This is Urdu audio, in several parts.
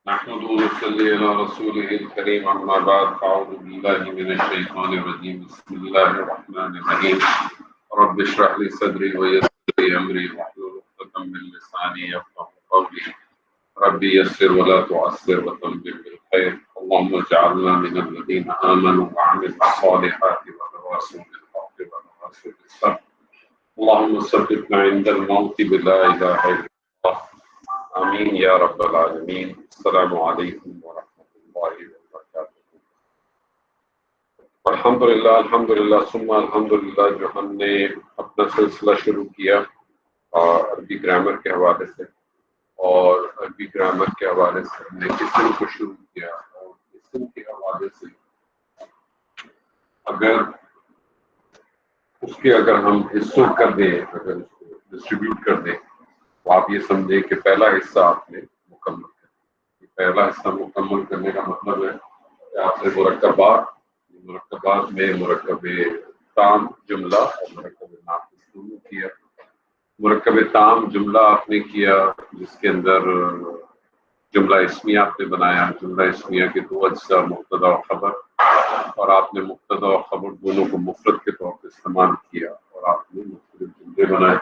نحمده ونصلي على رسوله الكريم أما بعد فأعوذ بالله من الشيطان الرجيم بسم الله الرحمن الرحيم رب اشرح لي صدري ويسر لي أمري واحلل عقدة من لساني يفقهوا قولي ربي يسر ولا تعسر وتمم بالخير اللهم اجعلنا من الذين آمنوا وعملوا الصالحات وتواصوا بالحق وتواصوا بالصبر اللهم ثبتنا عند الموت بلا إله إلا الله آمین یا رب العالمین۔ السلام علیکم ورحمۃ اللہ وبرکاتہ۔ الحمدللہ ثم الحمدللہ جو ہم نے اپنا سلسلہ شروع کیا عربی گرامر کے حوالے سے، اور عربی گرامر کے حوالے سے ہم نے اسم کو شروع کیا، اور اسم کے حوالے سے اگر ہم حصوں کر دیں، اگر اس کو ڈسٹریبیوٹ کر دیں تو آپ یہ سمجھیں کہ پہلا حصہ آپ نے مکمل کر، پہلا حصہ مکمل کرنے کا مطلب ہے کہ آپ نے مرکبات میں مرکب تام جملہ اور مرکب ناقص دونوں کیا۔ مرکب تام جملہ آپ نے کیا جس کے اندر جملہ اسمیہ آپ نے بنایا، جملہ اسمیہ کے دو اجزاء مبتدا و خبر، اور آپ نے مبتدا و خبر دونوں کو مفرد کے طور پر استعمال کیا، اور آپ نے مختلف جملے بنائے۔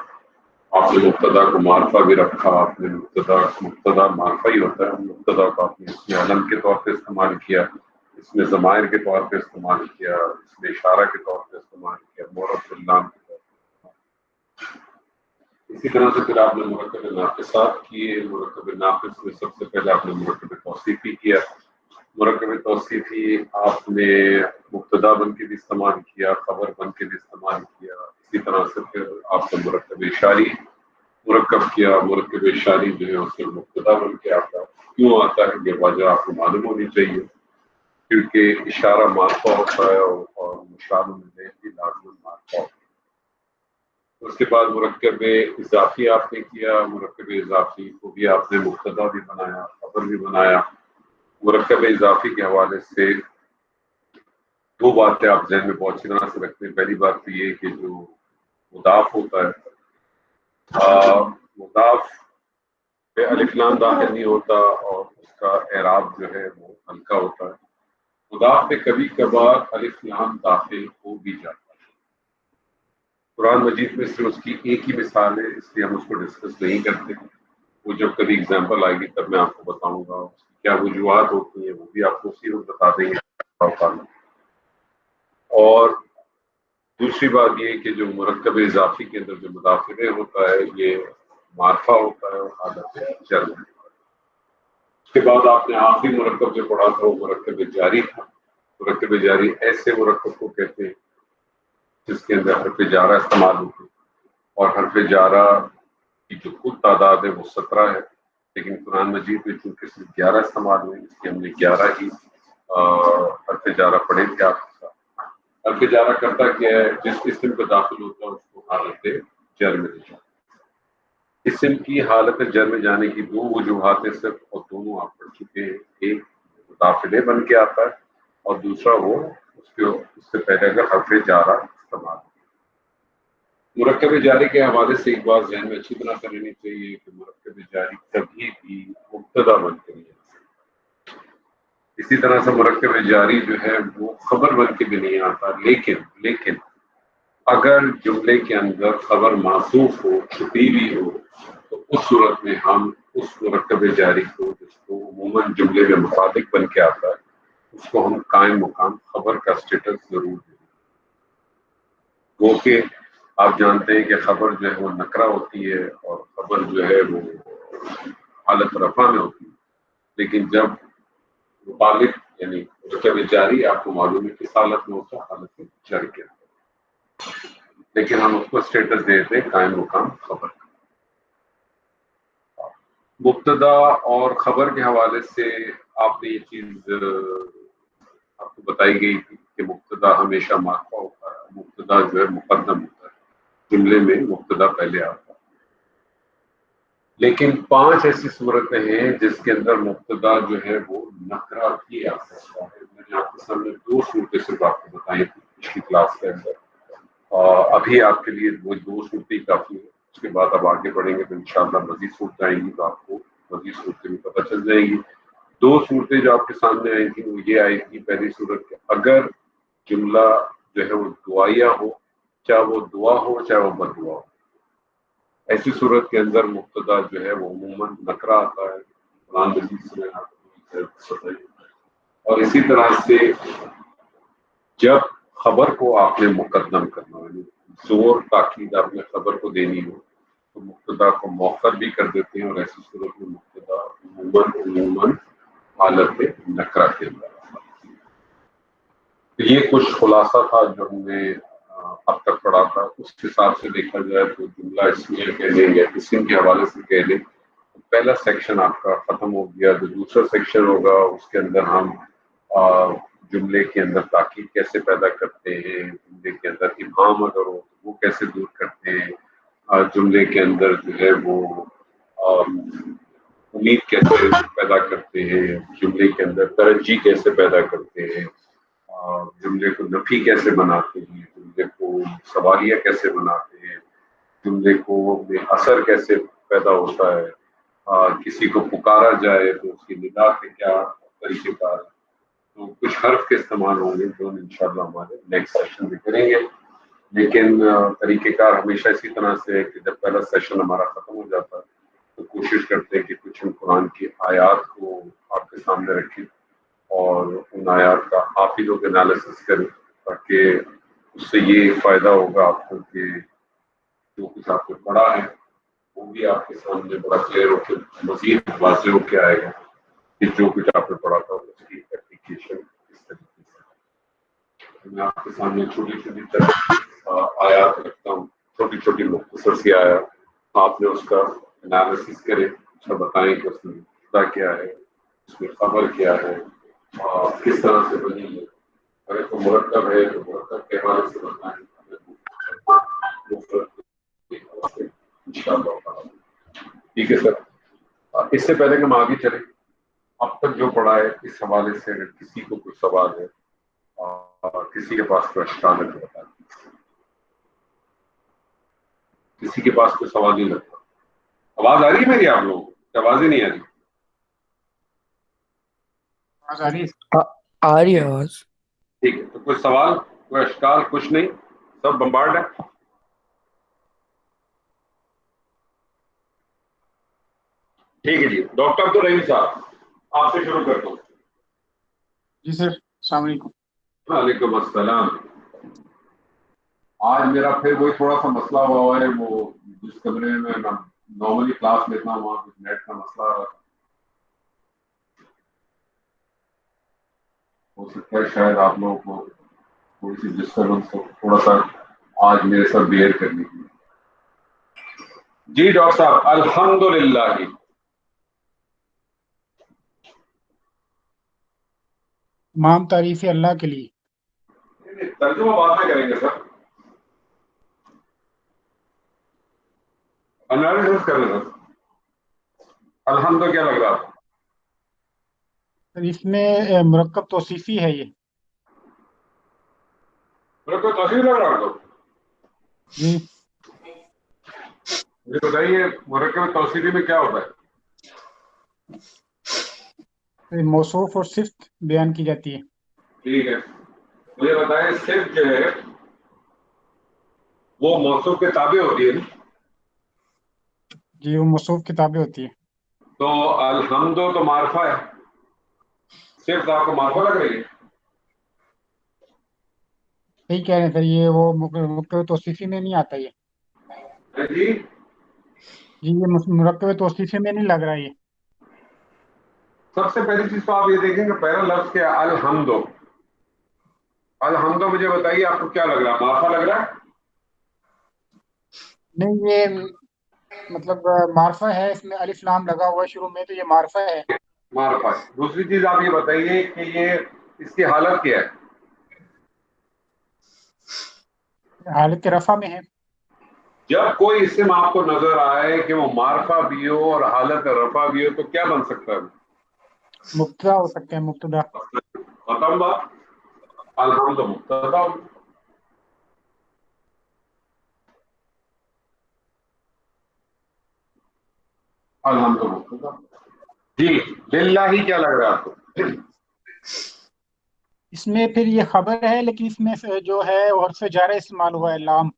آپ نے مبتدا کو معرفہ بھی رکھا، آپ نے مبتدا معرفہ ہی ہوتا ہے، مبتدا کو آپ نے اس میں علم کے طور پہ استعمال کیا، اس میں ضمائر کے طور پہ استعمال کیا، اس میں اشارہ کے طور پہ استعمال کیا، مورث اللام کے طور پہ۔ اسی طرح سے پھر آپ نے مرکب ناقصات کیے، مرکب ناقص میں سب سے پہلے آپ نے مرکب توصیفی کیا۔ مرکب توصیفی آپ نے مبتدا بن کے بھی استعمال کیا، خبر بن کے بھی استعمال کیا۔ اسی طرح سے پھر آپ نے مرکب اشاری مرکب کیا، مرکب اشاری جو ہے اس میں مبتدا بن کے آتا ہے۔ کیوں آتا ہے یہ وجہ آپ کو معلوم ہونی چاہیے، کیونکہ اشارہ معرفہ ہوتا ہے اور مشار الیہ بھی لازم معرفہ ہوتا ہے۔ اس کے بعد مرکب اضافی آپ نے کیا، مرکب اضافی کو بھی آپ نے مبتدا بھی بنایا، خبر بھی بنایا۔ مرکب اضافی کے حوالے سے دو باتیں آپ ذہن میں بہت اچھی طرح سے رکھتے ہیں۔ پہلی بات تو یہ کہ جو مضاف ہوتا ہے، مضاف پہ الف لام داخل نہیں ہوتا، اور اس کا اعراب جو ہے وہ ہلکا ہوتا ہے۔ مضاف پہ کبھی کبھار الف لام داخل ہو بھی جاتا ہے۔ قرآن مجید میں صرف اس کی ایک ہی مثال ہے، اس لیے ہم اس کو ڈسکس نہیں کرتے۔ وہ جب کبھی اگزامپل آئے گی تب میں آپ کو بتاؤں گا اس کی کیا وجوہات ہوتی ہیں، وہ بھی آپ کو اسی وقت بتا دیں گے۔ اور دوسری بات یہ کہ جو مرکب اضافی کے اندر جو مداخلے ہوتا ہے یہ معرفہ ہوتا ہے اور حالت جر میں۔ اس کے بعد آپ نے آخری مرکب جو پڑھا تھا وہ مرکب جاری تھا۔ مرکب جاری ایسے مرکب کو کہتے ہیں جس کے اندر حرف جارہ استعمال ہوتی ہے، اور حرف جارہ کی جو خود تعداد ہے وہ 17 ہے، لیکن قرآن مجید میں چونکہ صرف 11 استعمال ہوئے اس لیے ہم نے 11 ہی حرف جارہ پڑھے تھے آپ کے ساتھ۔ حرف جارہ کرتا کیا ہے؟ جس اسم پہ داخل ہوتا ہے اس کو حالت جر میں جاتا ہے۔ اسم کی حالت جر میں جانے کی دو وجوہات ہیں صرف، اور دونوں آپ پڑھ چکے ہیں۔ ایک مداخلے بن کے آتا ہے، اور دوسرا وہ اس سے پہلے اگر حرف جارہ استعمال ہو۔ مرکب جاری کے حوالے سے ایک بات ذہن میں اچھی طرح سے رہنی چاہیے کہ مرکب جاری کبھی بھی مبتدا بن کے نہیں آتا۔ اسی طرح سے مرکب جاری جو ہے وہ خبر بن کے بھی نہیں آتا، لیکن اگر جملے کے اندر خبر محذوف ہو، چھپی ہوئی ہو، تو اس صورت میں ہم اس مرکب جاری کو جس کو عموماً جملے میں مصادق بن کے آتا ہے اس کو ہم قائم مقام خبر کا سٹیٹس ضرور دیں۔ وہ کہ آپ جانتے ہیں کہ خبر جو ہے وہ نکرہ ہوتی ہے، اور خبر جو ہے وہ حالت رفع میں ہوتی ہے، لیکن جب مطابق یعنی مرکب جاری آپ کو معلوم ہے کس حالت میں ہوتا ہے، حالت جر کے، لیکن ہم اس کو اسٹیٹس دیتے ہیں قائم مقام خبر کا۔ مبتدا اور خبر کے حوالے سے آپ نے یہ چیز آپ کو بتائی گئی تھی کہ مبتدا ہمیشہ معرفہ ہوتا ہے، مبتدا جو ہے مقدم ہوتا ہے، جملے میں مبتدا پہلے آتا ہے۔ لیکن 5 ایسی صورتیں ہیں جس کے اندر مبتدا جو ہے وہ نکرہ بھی آ سکتا ہے۔ میں نے آپ کے سامنے 2 صورتیں صرف آپ کو بتائی تھی پچھلی کلاس کے اندر، ابھی آپ کے لیے وہ 2 صورتیں کافی ہیں۔ اس کے بعد اب آگے بڑھیں گے تو انشاءاللہ مزید صورتیں آئیں گی تو آپ کو مزید صورتیں بھی پتہ چل جائیں گی۔ دو صورتیں جو آپ کے سامنے آئی تھیں وہ یہ آئی تھی پہلی صورت کہ اگر جملہ جو ہے وہ دعائیہ ہو، چاہے وہ دعا ہو چاہے وہ بد دعا ہو، ایسی صورت کے اندر مبتدا جو ہے وہ عموماً نکرا آتا ہے قرآن مجید سے. اور اسی طرح سے جب خبر کو آپ نے مقدم کرنا ہو، یعنی زور تاکید آپ نے خبر کو دینی ہو تو مبتدا کو مؤخر بھی کر دیتے ہیں، اور ایسی صورت میں مبتدا عموماً حالت نکرا کے اندر. تو یہ کچھ خلاصہ تھا جو ہم نے اب تک پڑھا تھا. اس حساب سے دیکھا جائے تو جملہ اسمیہ کہہ لیں یا اسم کے حوالے سے کہہ لیں، پہلا سیکشن آپ کا ختم ہو گیا. جو دوسرا سیکشن ہوگا اس کے اندر ہم جملے کے اندر تاکید کیسے پیدا کرتے ہیں، جملے کے اندر ابہام اگر ہو تو وہ کیسے دور کرتے ہیں، جملے کے اندر جو ہے وہ امید کیسے پیدا کرتے ہیں، جملے کے اندر ترجیح کیسے پیدا کرتے ہیں، جملے کو نفی کیسے بناتے ہیں، جملے کو سوالیہ کیسے بناتے ہیں، جملے کو میں اثر کیسے پیدا ہوتا ہے، کسی کو پکارا جائے تو اس کی ندا کے کیا طریقہ کار ہے. تو کچھ حرف کے استعمال ہوں گے جو انشاءاللہ ہمارے نیکسٹ سیشن میں کریں گے. لیکن طریقہ کار ہمیشہ اسی طرح سے ہے کہ جب پہلا سیشن ہمارا ختم ہو جاتا ہے تو کوشش کرتے ہیں کہ کچھ ہم قرآن کی آیات کو آپ کے سامنے رکھیں اور ان آیات کا آپ ہی لوگ انالیسس کریں، تاکہ اس سے یہ فائدہ ہوگا آپ کو کہ جو کچھ آپ نے پڑھا ہے وہ بھی آپ کے سامنے بڑا کلیئر ہو کے مزید واضح ہو کے آئے گا کہ جو کچھ آپ نے پڑھا تھا اس کی اپلیکیشن اس طریقے سے. میں آپ کے سامنے چھوٹی چھوٹی آیات رکھتا ہوں، چھوٹی چھوٹی مختصر سی آیات، آپ نے اس کا انالیسس کریں، اس کا بتائیں کہ اس میں مبتدا کیا ہے، اس میں خبر کیا ہے، کس طرح سے بنی ہے. اگر تو مرکب ہے تو مرکب کے حوالے سے بتائیں، انشاءاللہ. ٹھیک ہے سر. اس سے پہلے کہ ہم آگے چلیں، اب تک جو پڑھا ہے اس حوالے سے اگر کسی کو کوئی سوال ہے اور کسی کے پاس کوئی اشکال ہے تو بتائیں. کسی کے پاس کوئی سوال نہیں لگتا. آواز آ رہی ہے میری آپ لوگوں کو؟ آواز ہی نہیں آ رہی؟ آ رہی ہے آواز. ٹھیک ہے. تو کوئی سوال، کوئی اشکال؟ کچھ نہیں، سب بمبارڈ ہے. ٹھیک ہے جی. ڈاکٹر عبدالرحیم صاحب آپ سے شروع کرتا ہوں. جی سر، السلام علیکم. وعلیکم السلام. آج میرا پھر وہی تھوڑا سا مسئلہ ہوا ہے، وہ جس کمرے میں میں نارملی کلاس لیتا ہوں وہاں کچھ نیٹ کا مسئلہ آ رہا تھا. ہو سکتا ہے شاید آپ لوگوں کو تھوڑی سی ڈسٹربنس ہو، تھوڑا سا آج میرے ساتھ بیئر کرنے کی. جی ڈاکٹر صاحب الحمدللہ. تمام تعریفیں اللہ کے لیے. ترجمہ بعد میں کریں گے سر، انالیسس کریں سر. الحمد کیا لگ رہا آپ؟ سر اس میں مرکب توصیفی ہے یہ. میرے کو تصویر لگ رہا ہے. جی مجھے بتائیے مرکب توصیفی میں کیا ہوتا ہے؟ موصوف اور صفت بیان کی جاتی ہے. ٹھیک ہے. مجھے بتائیں صرف جو ہے وہ موصوف کے تابع ہوتی ہے نا؟ جی وہ موصوف کتابیں ہوتی ہے. تو الحمد تو معرفہ ہے، صرف آپ کو معرفہ لگ رہی ہے؟ صحیح کہہ رہے ہیں سر، یہ وہ مرکب توصیفی میں نہیں آتا یہ. جی جی یہ مرکب توصیفی میں نہیں لگ رہا یہ. سب سے پہلی چیز تو آپ یہ دیکھیں کہ پہلا لفظ کیا ہے؟ الحمد. الحمد مجھے بتائیے آپ کو کیا لگ رہا ہے؟ معرفہ لگ رہا ہے؟ نہیں یہ مطلب معرفہ ہے، اس میں الف لام لگا ہوا ہے شروع میں، تو یہ معرفہ ہے. معرفہ. دوسری چیز آپ یہ بتائیے کہ یہ اس کی حالت کیا ہے؟ حالت رفع میں ہے. جب کوئی اسم آپ کو نظر آئے کہ وہ معرفہ بھی ہو اور حالت رفع بھی ہو تو کیا بن سکتا ہے؟ مبتدا ہو سکتا ہے، مبتدا. ختم بات. الحمد مبتدا. الحمد مبتدا. جی للہ کیا لگ رہا ہے آپ کو؟ اس میں پھر یہ خبر ہے، لیکن اس میں سے جو ہے حرف جارہ استعمال ہوا ہے، لام.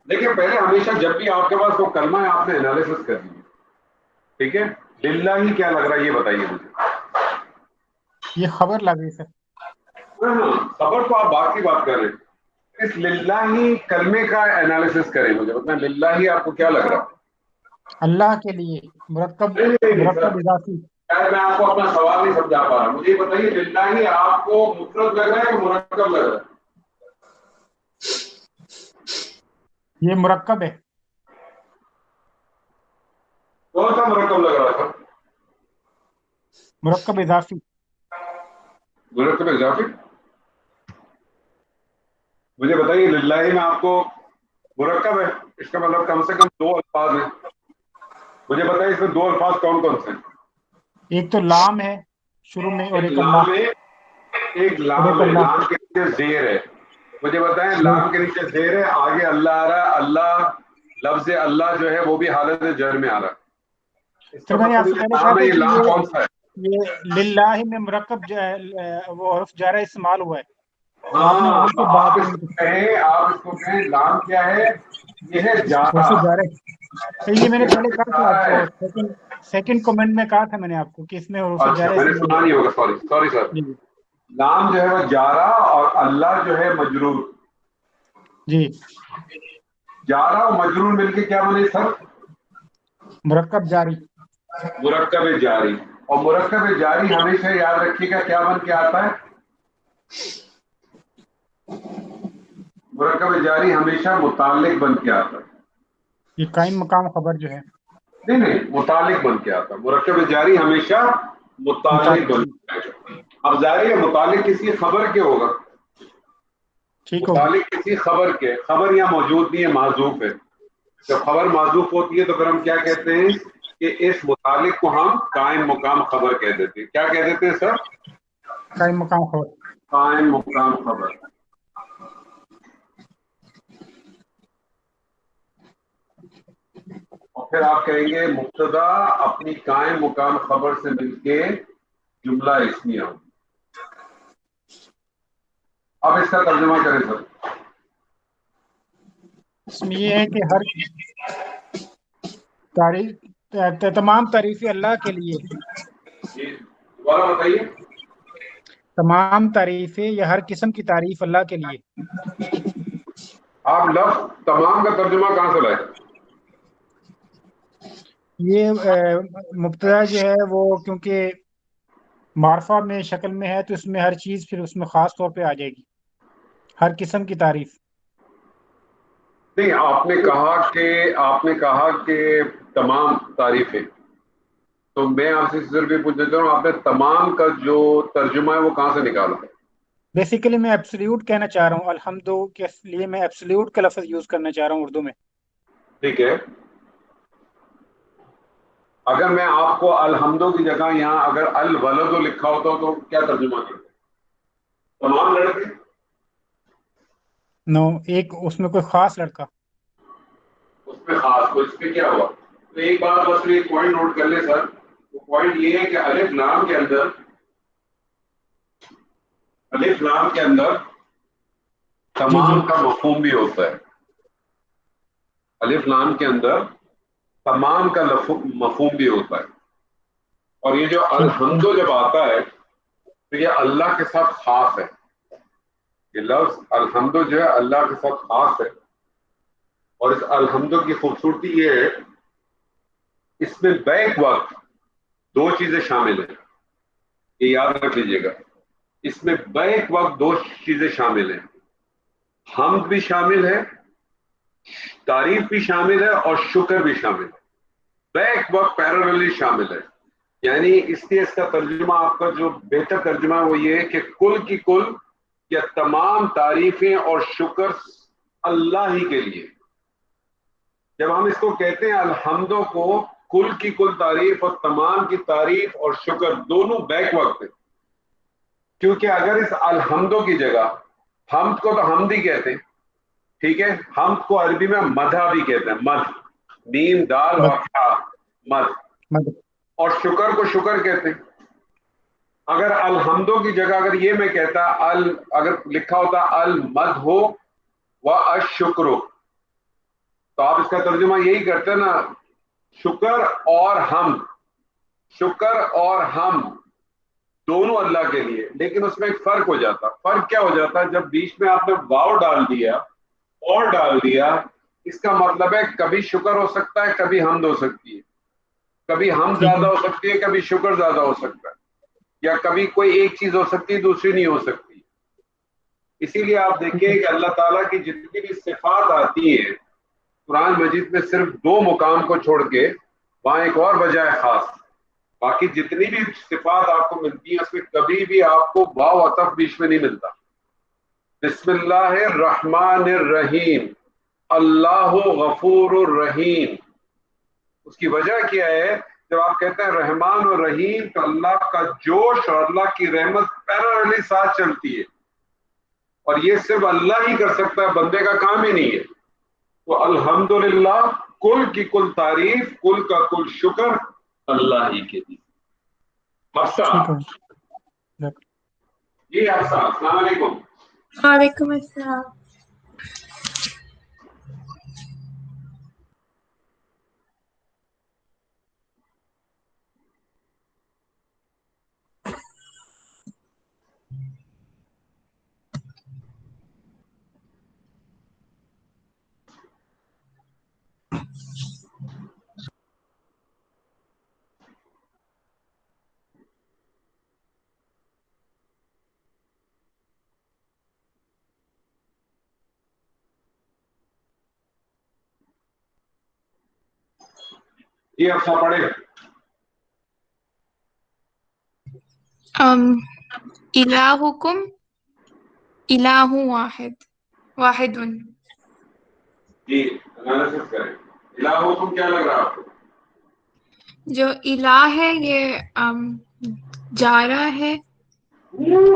دیکھیے پہلے ہمیشہ جب بھی آپ کے پاس وہ کلمہ ہے آپ نے انالیسس کر دیجیے، ٹھیک ہے؟ للہ کیا لگ رہا ہے یہ بتائیے مجھے. یہ خبر لگ رہی سر. ہاں خبر تو آپ بات کی بات کر رہے ہیں، اس للہ کلمے کا انالیسس کریں، مجھے بتائیں للہ آپ کو کیا لگ رہا ہے؟ اللہ کے لیے مرکب، نہیں سر، مرکب اضافی. شاید میں آپ کو اپنا سوال نہیں سمجھا پا رہا، مجھے یہ بتائیے للہ آپ کو مفرد لگ رہا ہے کہ مرکب لگ رہا ہے؟ یہ مرکب ہے. کون سا مرکب لگ رہا ہے سر؟ مرکب اضافی. مرکب اضافی. مجھے بتائیے للہ میں آپ کو مرکب ہے، اس کا مطلب کم سے کم دو الفاظ ہیں، مجھے بتائیے اس میں دو الفاظ کون کون سے ہیں؟ ایک تو لام ہے شروع میں، اور ایک ایک لام اللہ. ہے، ایک اور لام ایک ہے، اللہ. لام کے نیچے زیر ہے، مجھے بتائیں لام کے نیچے زیر ہے، آگے اللہ آ رہا ہے، اللہ لفظ اللہ جو ہے وہ بھی حالت جر میں آ رہا ہے، اس کا سر میں نے آپ مطلب سے یہ پہلے کہا لام ہے، تھا یہ کہ لام کون سا ہے؟ یہ للہ میں مرکب وہ حرف جارہ استعمال ہوا ہے. تو آپ نے ہاں وہاں تو سے آپ بات اس کو کہیں، آپ اس کو کہیں لام کیا ہے؟ یہ ہے جارا. حرف جارہ. تو یہ میں نے پہلے کہا تھا آپ جارا ہے. کو، سیکنڈ کمنٹ میں کہا تھا میں نے آپ کو کہ اس میں حروف اچھا جارہ میں نے استعمال سنا نہیں ہوگا، سوری سوری سر. جی لام جو ہے وہ جارا اور اللہ جو ہے مجرور. جی جارا اور مجرور مل کے کیا بنے سر؟ مرکب جاری. مرکب جاری. اور مرکب جاری ہمیشہ یاد رکھیے گا کیا بن کے آتا ہے؟ مرکب جاری ہمیشہ متعلق بن کے آتا ہے. یہ قائم مقام خبر جو ہے نہیں نہیں، متعلق بن کے آتا ہے. مرکب جاری ہمیشہ متعلق بن متعلق. کے آئے گا. اب ظاہر ہے متعلق کسی خبر کے ہوگا، ٹھیک ہوگی. متعلق کسی خبر کے، خبر یہاں موجود نہیں ہے، محذوف ہے. جب خبر معذوف ہوتی ہے تو پھر ہم کیا کہتے ہیں کہ اس متعلق کو ہم قائم مقام خبر کہہ دیتے ہیں. کیا کہہ دیتے ہیں سر؟ قائم مقام خبر. قائم مقام خبر. اور پھر آپ کہیں گے مبتدا اپنی قائم مقام خبر سے مل کے جملہ اسمیہ. اب اس کا ترجمہ کریں سر. اس میں یہ ہے کہ ہر تعریف، تمام تعریفیں اللہ کے لیے. جی دوبارہ بتائیے. تمام تعریفیں یا ہر قسم کی تعریف اللہ کے لیے. آپ لفظ تمام کا ترجمہ کہاں سے لائے؟ یہ مبتدا جو ہے وہ کیونکہ معرفہ میں شکل میں ہے تو اس میں ہر چیز پھر اس میں خاص طور پہ آ جائے گی، ہر قسم کی تعریف. نہیں، آپ نے کہا کہ تمام تعریفیں، تو میں آپ سے صرف یہ پوچھ لیتا ہوں آپ نے تمام کا جو ترجمہ ہے وہ کہاں سے نکالا؟ بیسیکلی میں ایبسلیوٹ کہنا چاہ رہا ہوں، الحمد کے لیے میں ایبسلیوٹ کا لفظ یوز کرنا چاہ رہا ہوں اردو میں. ٹھیک ہے. اگر میں آپ کو الحمدو کی جگہ یہاں اگر الولد لکھا ہوتا تو کیا ترجمہ کرتے؟ تمام لڑکے؟ نو، ایک اس میں کوئی خاص لڑکا. اس میں خاص تو اس میں کیا ہوا؟ تو ایک بات بس ایک پوائنٹ نوٹ کر لیں سر، وہ پوائنٹ یہ ہے کہ الف لام کے اندر، الف لام کے اندر جی جی تمام کا مفہوم بھی ہوتا ہے. الف لام کے اندر تمام کا مفہوم بھی ہوتا ہے. اور یہ جو ٹھیک. الحمدو جب آتا ہے تو یہ اللہ کے ساتھ خاص ہے. یہ لفظ الحمدو جو ہے اللہ کے ساتھ خاص ہے. اور اس الحمدو کی خوبصورتی یہ ہے اس میں بیک وقت دو چیزیں شامل ہیں، یہ یاد رکھ لیجیے گا. اس میں بیک وقت دو چیزیں شامل ہیں، حمد بھی شامل ہے، تعریف بھی شامل ہے، اور شکر بھی شامل ہے. بیک وقت پیراللی شامل ہے. یعنی اس لیے اس کا ترجمہ آپ کا جو بہتر ترجمہ ہے وہ یہ ہے کہ کل کی کل یا تمام تعریفیں اور شکر اللہ ہی کے لیے. جب ہم اس کو کہتے ہیں الحمدو کو، کل کی کل تعریف اور تمام کی تعریف اور شکر دونوں بیک وقت ہیں. کیونکہ اگر اس الحمدو کی جگہ حمد کو تو حمد ہی کہتے ہیں، ٹھیک ہے، حمد کو عربی میں مدح بھی کہتے ہیں، مدح، میم دال اور مد مدح. مد اور شکر کو شکر کہتے ہیں. اگر الحمدوں کی جگہ اگر یہ میں کہتا اگر لکھا ہوتا المد ہو و الشکر، تو آپ اس کا ترجمہ یہی کرتے نا، شکر اور حمد، شکر اور حمد دونوں اللہ کے لیے. لیکن اس میں ایک فرق ہو جاتا. فرق کیا ہو جاتا ہے؟ جب بیچ میں آپ نے واو ڈال دیا اور ڈال دیا، اس کا مطلب ہے کبھی شکر ہو سکتا ہے، کبھی حمد ہو سکتی ہے، کبھی حمد ٹھیک ہے. زیادہ ہو سکتی ہے، کبھی شکر زیادہ ہو سکتا ہے، یا کبھی کوئی ایک چیز ہو سکتی ہے دوسری نہیں ہو سکتی. اسی لیے آپ دیکھیں کہ اللہ تعالیٰ کی جتنی بھی صفات آتی ہیں قرآن مجید میں صرف 2 مقام کو چھوڑ کے وہاں ایک اور وجہ ہے خاص. باقی جتنی بھی صفات آپ کو ملتی ہیں اس میں کبھی بھی آپ کو واو عطف بیچ میں نہیں ملتا. بسم اللہ الرحمن الرحیم، اللہ غفور الرحیم. اس کی وجہ کیا ہے؟ جب آپ کہتے ہیں رحمان اور رحیم تو اللہ کا جوش اور اللہ کی رحمت پیراللی ساتھ چلتی ہے، اور یہ صرف اللہ ہی کر سکتا ہے، بندے کا کام ہی نہیں ہے. تو الحمدللہ کل کی کل تعریف، کل کا کل شکر اللہ ہی کے لیے. حفصہ، ٹھیک ہے. جی حفصہ السلام علیکم. وعلیکم السلام. جی حفصہ پڑھے. الہکم الہ واحد واحد. جی انالیسس کریں. الہکم کیا لگ رہا ہے آپ کو؟ جو الہ ہے یہ جارہ ہے، الہ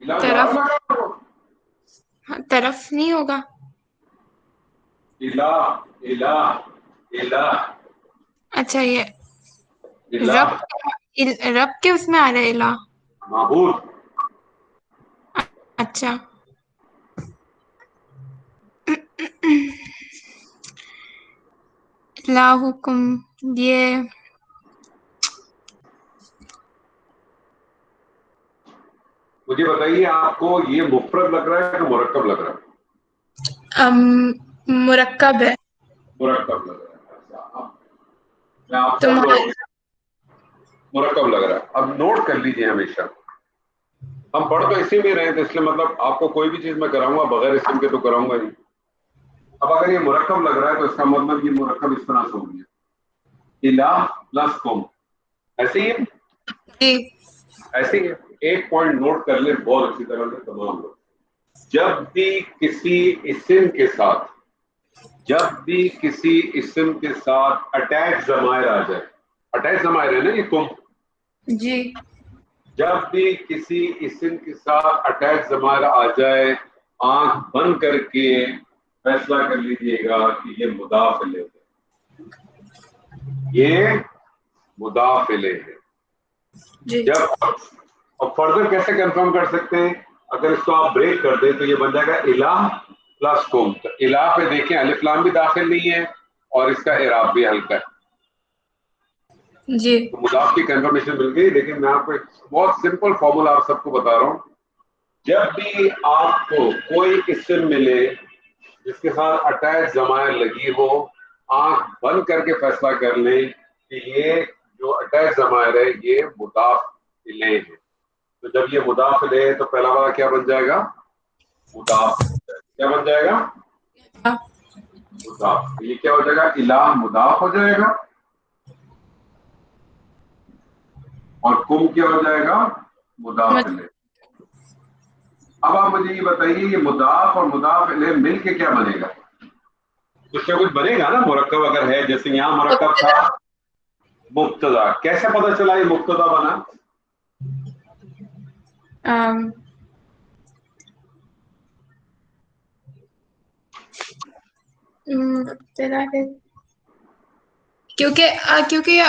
جا طرف لگا آپ کو؟ طرف نہیں ہوگا. الہ الہ الہ اچھا یہ الہ رب کے اس میں آ رہا ہے الہ. معبود. اچھا الہکم یہ مجھے بتائیے آپ کو یہ مفرد لگ رہا ہے کہ مرکب لگ رہا ہے؟ مرکب ہے. مرکب لگ رہا ہے. اچھا، میں آپ سب تمہارا لوگ مرکب لگ رہا ہے. اب نوٹ کر لیجئے ہمیشہ، ہم پڑھ تو اسی میں رہے تھے، اس لیے مطلب آپ کو کوئی بھی چیز میں کراؤں گا بغیر اسم کے تو کراؤں گا نہیں. اب اگر یہ مرکب لگ رہا ہے تو اس کا مطلب یہ مرکب اس طرح سے ہو گیا، الہ پلس قوم. ایسے ہی ہے، جی ایسے ہی ہے. ایک پوائنٹ نوٹ کر لیں بہت اچھی طرح سے تمام لوگ. جب بھی کسی اسم کے ساتھ، جب بھی کسی اسم کے ساتھ اٹیچ ضمائر آ جائے، اٹیچ ضمائر ہے نا یہ تم، جی جب بھی کسی اسم کے ساتھ اٹیچ ضمائر آ جائے، آنکھ بند کر کے فیصلہ کر لیجئے گا کہ یہ مضاف الیہ ہے، یہ مضاف الیہ ہے. جی جب اب فردر کیسے کنفرم کر سکتے ہیں؟ اگر اس کو آپ بریک کر دیں تو یہ بن جائے گا الہ پلس قوم. تو الہ پہ دیکھیں الف لام بھی داخل نہیں ہے اور اس کا اعراب بھی ہلکا ہے. جی تو مضاف کی کنفرمیشن مل گئی. لیکن میں آپ کو ایک بہت سمپل فارمولا آپ سب کو بتا رہا ہوں. جب بھی آپ کو کوئی اسم ملے جس کے ساتھ اٹیچ ضمائر لگی ہو، آنکھ بند کر کے فیصلہ کر لیں کہ یہ جو اٹیچ ضمائر ہے یہ مضاف الیہ ہے. تو جب یہ مضاف الیہ ہے تو پہلا والا کیا بن جائے گا؟ مضاف. کیا بن جائے گا؟ مضاف. یہ کیا ہو جائے گا؟ الہ مضاف ہو جائے گا اور کم کیا ہو جائے گا؟ مضاف الیہ. اب آپ مجھے یہ بتائیے یہ مضاف اور مضاف الیہ مل کے کیا بنے گا؟ کچھ نہ کچھ بنے گا نا مرکب اگر ہے. جیسے یہاں مرکب تھا مبتدا، کیسے پتہ چلا یہ مبتدا بنا؟ مبتدا ہے کیونکہ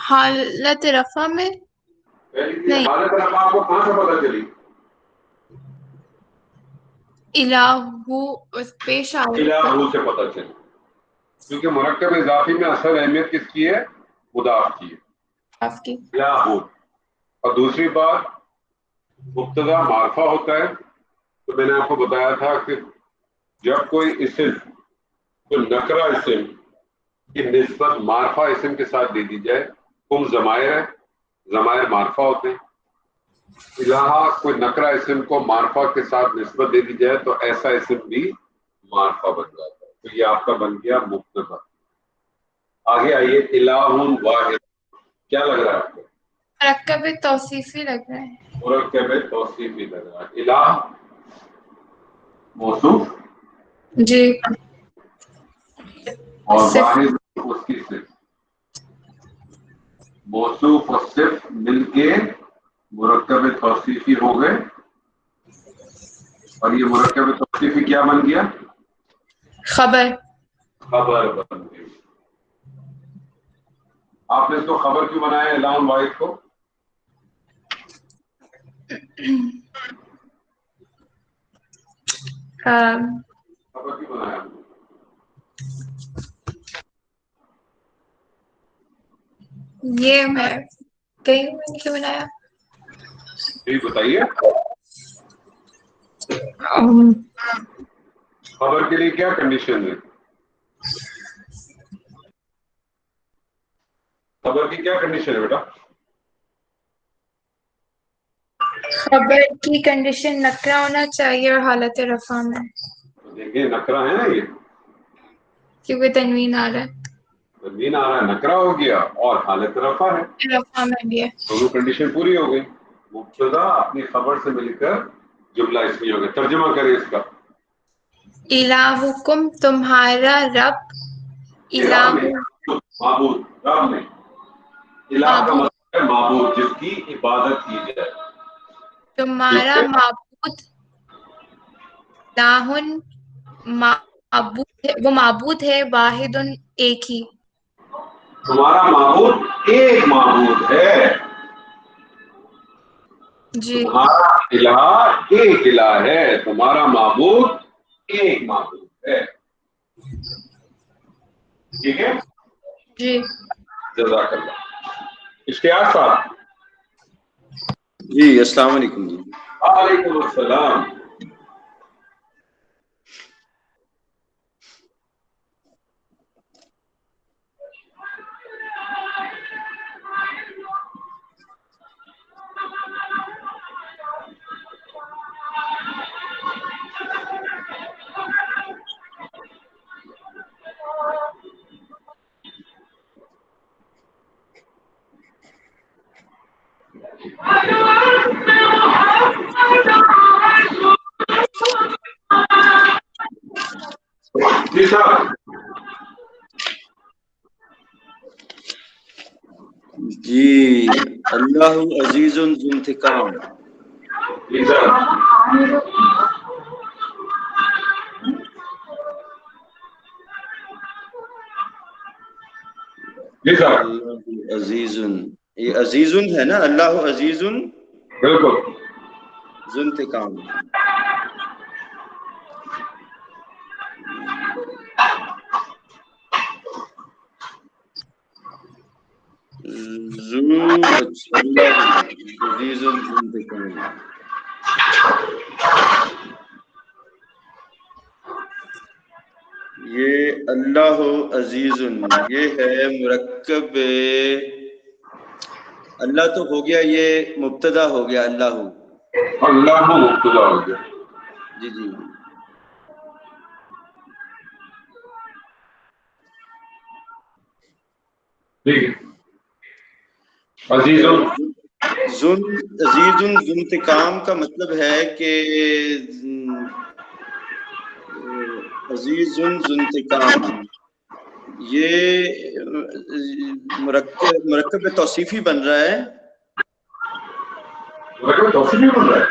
حالت رفع میں نہیں، حالت رفع آپ کو کہاں سے پتہ چلی؟ الہ پیش آ الہ سے پتہ چلی، کیونکہ مرکب اضافی میں اصل اہمیت کس کی ہے؟ مضاف کی ہے، آپ کی. الہ. اور دوسری بات مبتدا معرفہ ہوتا ہے، تو میں نے آپ کو بتایا تھا کہ جب کوئی اسم، کوئی نکرہ اسم کی نسبت معرفہ اسم کے ساتھ دے دی جائے، کم ضمائر ہے، ضمائر معرفہ ہوتے ہیں، الہ کوئی نکرہ اسم کو معرفہ کے ساتھ نسبت دے دی جائے تو ایسا اسم بھی معرفہ بن جاتا ہے، تو یہ آپ کا بن گیا مبتدا. آگے آئیے، الہ واحد کیا لگ رہا ہے آپ کو؟ مرکب توصیفی لگ رہا ہے. مرکب توصیفی لگ رہا ہے. الہ موصوف جی. اور صرف واحد اس کی صفت، موصوف اور صفت مل کے مرکب توصیفی ہو گئے، اور یہ مرکب توصیفی کیا بن گیا؟ خبر. خبر بن گئی. آپ نے اس کو خبر کیوں بنایا الہ واحد کو؟ خبر کیوں بنایا؟ یہ میں کہیں میں کیوں بنایا؟ جی بتائیے. خبر کے لیے کیا کنڈیشن ہے؟ خبر کی کیا کنڈیشن ہے بیٹا؟ خبر کی کنڈیشن نکرہ ہونا چاہیے اور حالت رفع میں، دیکھیے نکرہ ہے نا، یہ کیونکہ تنوین آ رہا ہے. تنوین آ رہا ہے، نکرہ ہو گیا، اور حالت رفع ہے، رفع میں بھی ہے. دونوں کنڈیشن پوری ہو گئی. مبتدا اپنی خبر سے مل کر جملہ اسمی ہو گیا. ترجمہ کریں اس کا. الہکم تمہارا رب، رب الہ نہیں، معبود، رب نہیں. الہ کا معبود، مطلب ہے معبود، جس کی عبادت کی جائے. ٹھیک تمہارا ہے؟ معبود الہن معبود ہے، وہ معبود ہے، واحد ایک ہی. تمہارا معبود ایک معبود ہے. جی. تمہارا الہ ایک الہ ہے، تمہارا معبود ایک معبود ہے. ٹھیک ہے؟ جی. جزاک اللہ. اشتیاق صاحب. جی السلام علیکم. جی وعلیکم السلام. جی صاحب. جی اللہ عزیز ذو انتقام. جی صاحب. جی صاحب. اللہ عزیز، یہ عزیز ہے نا، اللہ عزیز بالکل. ذو انتقام. اللہ عزیز ذو انتقام. یہ اللہ عزیز، یہ ہے مرکب. اللہ تو ہو گیا، یہ مبتدا ہو گیا اللہ. اللہ مبتدا ہو گیا. جی جی. ٹھیک ہے. عزیز عزیز ذو انتقام کا مطلب ہے کہ عزیز ذو انتقام یہ مرکب توصیفی بن رہا ہے. مرکب توصیفی بن رہا ہے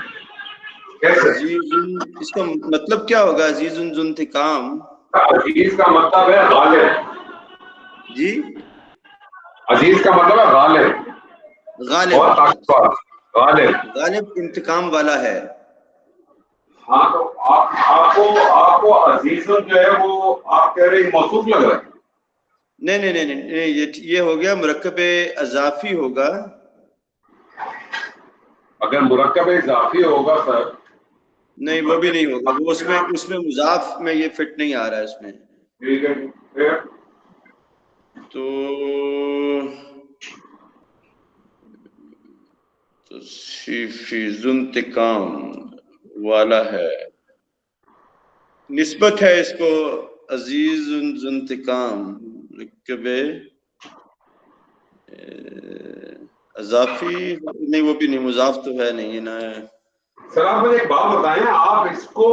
کیسے؟ عزیز، اس کا مطلب کیا ہوگا عزیز ذو انتقام؟ عزیز کا مطلب ہے غالب. جی عزیز کا مطلب ہے غالب، غالب، بہت طاقتور، غالب۔ غالب انتقام والا ہے۔ ہاں تو آپ کو عزیز جو ہے وہ آپ کہہ رہے ہیں موصوف لگ رہا ہے؟ نہیں، یہ ہو گیا مرکب اضافی ہوگا۔ اگر مرکب اضافی ہوگا سر، نہیں وہ بھی نہیں ہوگا، وہ اس میں مضاف میں یہ فٹ نہیں آ رہا ہے اس میں۔ ٹھیک ہے پھر تو توصیفی ذو انتقام والا ہے، نسبت ہے اس کو عزیز ذو انتقام، مرکب اضافی نہیں، وہ بھی نہیں، مضاف تو ہے نہیں نا۔ سر آپ مجھے ایک بات بتائیں، آپ اس کو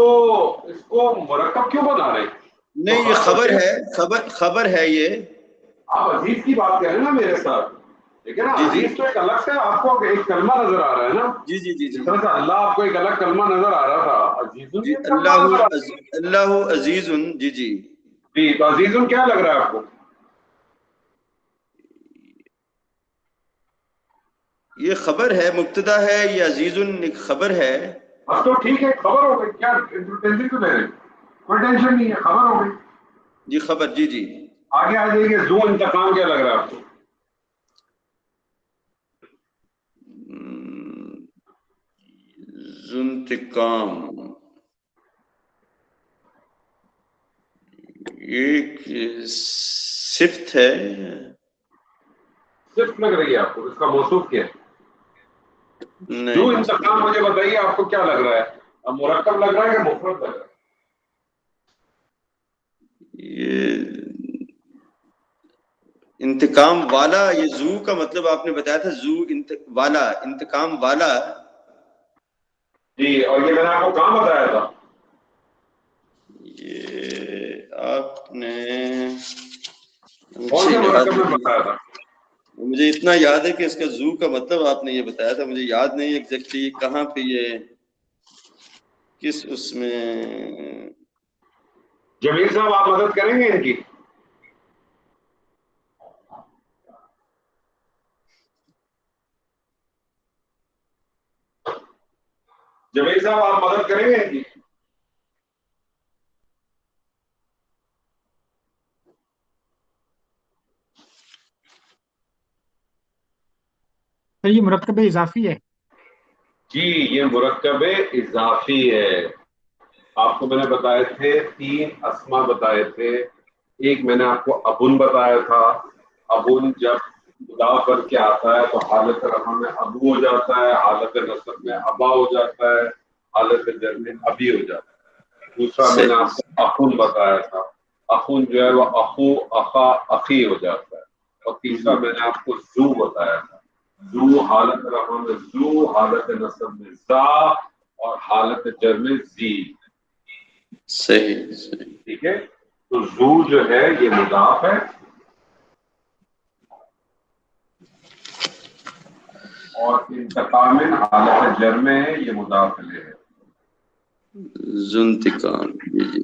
مرکب کیوں بنا رہے ہیں؟ نہیں، یہ خبر ہے، خبر ہے یہ۔ آپ عزیز کی بات کر رہے ہیں نا میرے ساتھ، ٹھیک ہے نا؟ جی جی عزیز تو ایک الگ سے آپ کو ایک کلمہ نظر آ رہا ہے نا، جی جی جی جس طرح سے اللہ آپ کو ایک الگ کلمہ نظر آ رہا تھا، عزیز جی، ایک کلمہ نظر آ رہا ہے۔ اللہ عزیز، جی جی۔ جی تو عزیز کیا لگ رہا ہے آپ کو؟ یہ خبر ہے، مبتدا ہے، یہ عزیز ایک خبر ہے۔ اب تو ٹھیک ہے، خبر ہو گئی، کیا ٹینشن کیوں لے رہے ہیں؟ کوئی ٹینشن نہیں ہے، خبر ہو گئی۔ جی خبر، جی جی۔ آگے آ جائیے، ذو انتقام کیا لگ رہا ہے آپ کو؟ ذو انتقام ایک صفت ہے، صرف لگ رہی ہے آپ کو، اس کا موصوف کیا ہے؟ ذو نہیں انتقام مجھے بتائیے آپ کو کیا لگ رہا ہے؟ اب مرکب لگ رہا ہے کہ مفرد لگ رہا ہے؟ یہ انتقام والا، یہ ذو کا مطلب آپ نے بتایا تھا، ذو والا، انتقام والا۔ جی، اور یہ میں نے آپ کو کہاں بتایا تھا؟ یہ آپ نے کون سے مرکب میں بتایا تھا؟ مجھے اتنا یاد ہے کہ اس کا ذو کا مطلب آپ نے یہ بتایا تھا، مجھے یاد نہیں ایگزیکٹلی کہاں پہ، یہ کس اس میں۔ جمیل صاحب آپ مدد کریں گے ان کی؟ جمیل صاحب آپ مدد کریں گے ان کی؟ یہ مرکب اضافی ہے۔ جی یہ مرکب اضافی ہے۔ آپ کو میں نے بتائے تھے 3 اسما بتائے تھے، ایک میں نے آپ کو ابن بتایا تھا، ابن جب مضاف کر کے آتا ہے تو حالت رفع میں ابو ہو جاتا ہے، حالت نصب میں ابا ہو جاتا ہے، حالت جر میں ابی ہو جاتا ہے۔ دوسرا میں نے آپ کو اخن بتایا تھا، اخن جو ہے وہ اخو، اخا، اخی ہو جاتا ہے۔ اور تیسرا میں نے آپ کو ذو بتایا تھا، ذو حالت رفع میں ذو، حالت نصب میں ذا، اور حالت جر میں ذی۔ صحیح۔ ٹھیک ہے، تو ذو جو ہے یہ مضاف ہے، اور انتقام حالت جر میں ہے، یہ مضاف الیہ ہے۔ ذو انتقام، جی جی۔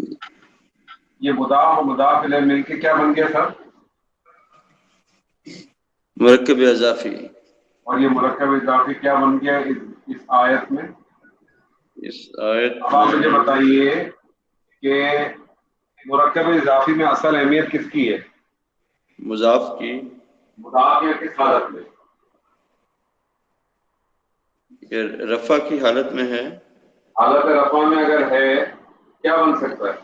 یہ مضاف و مضاف الیہ مل کے کیا بن گیا سر؟ مرکب اضافی۔ اور یہ مرکب اضافی کیا بن گیا اس آیت میں؟ اس آیت اب آپ مجھے بتائیے کہ مرکب اضافی میں اصل اہمیت کس کی ہے؟ مضاف کی، مضاف یا کس حالت میں؟ یہ رفع کی حالت میں ہے۔ حالت رفع میں اگر ہے کیا بن سکتا ہے؟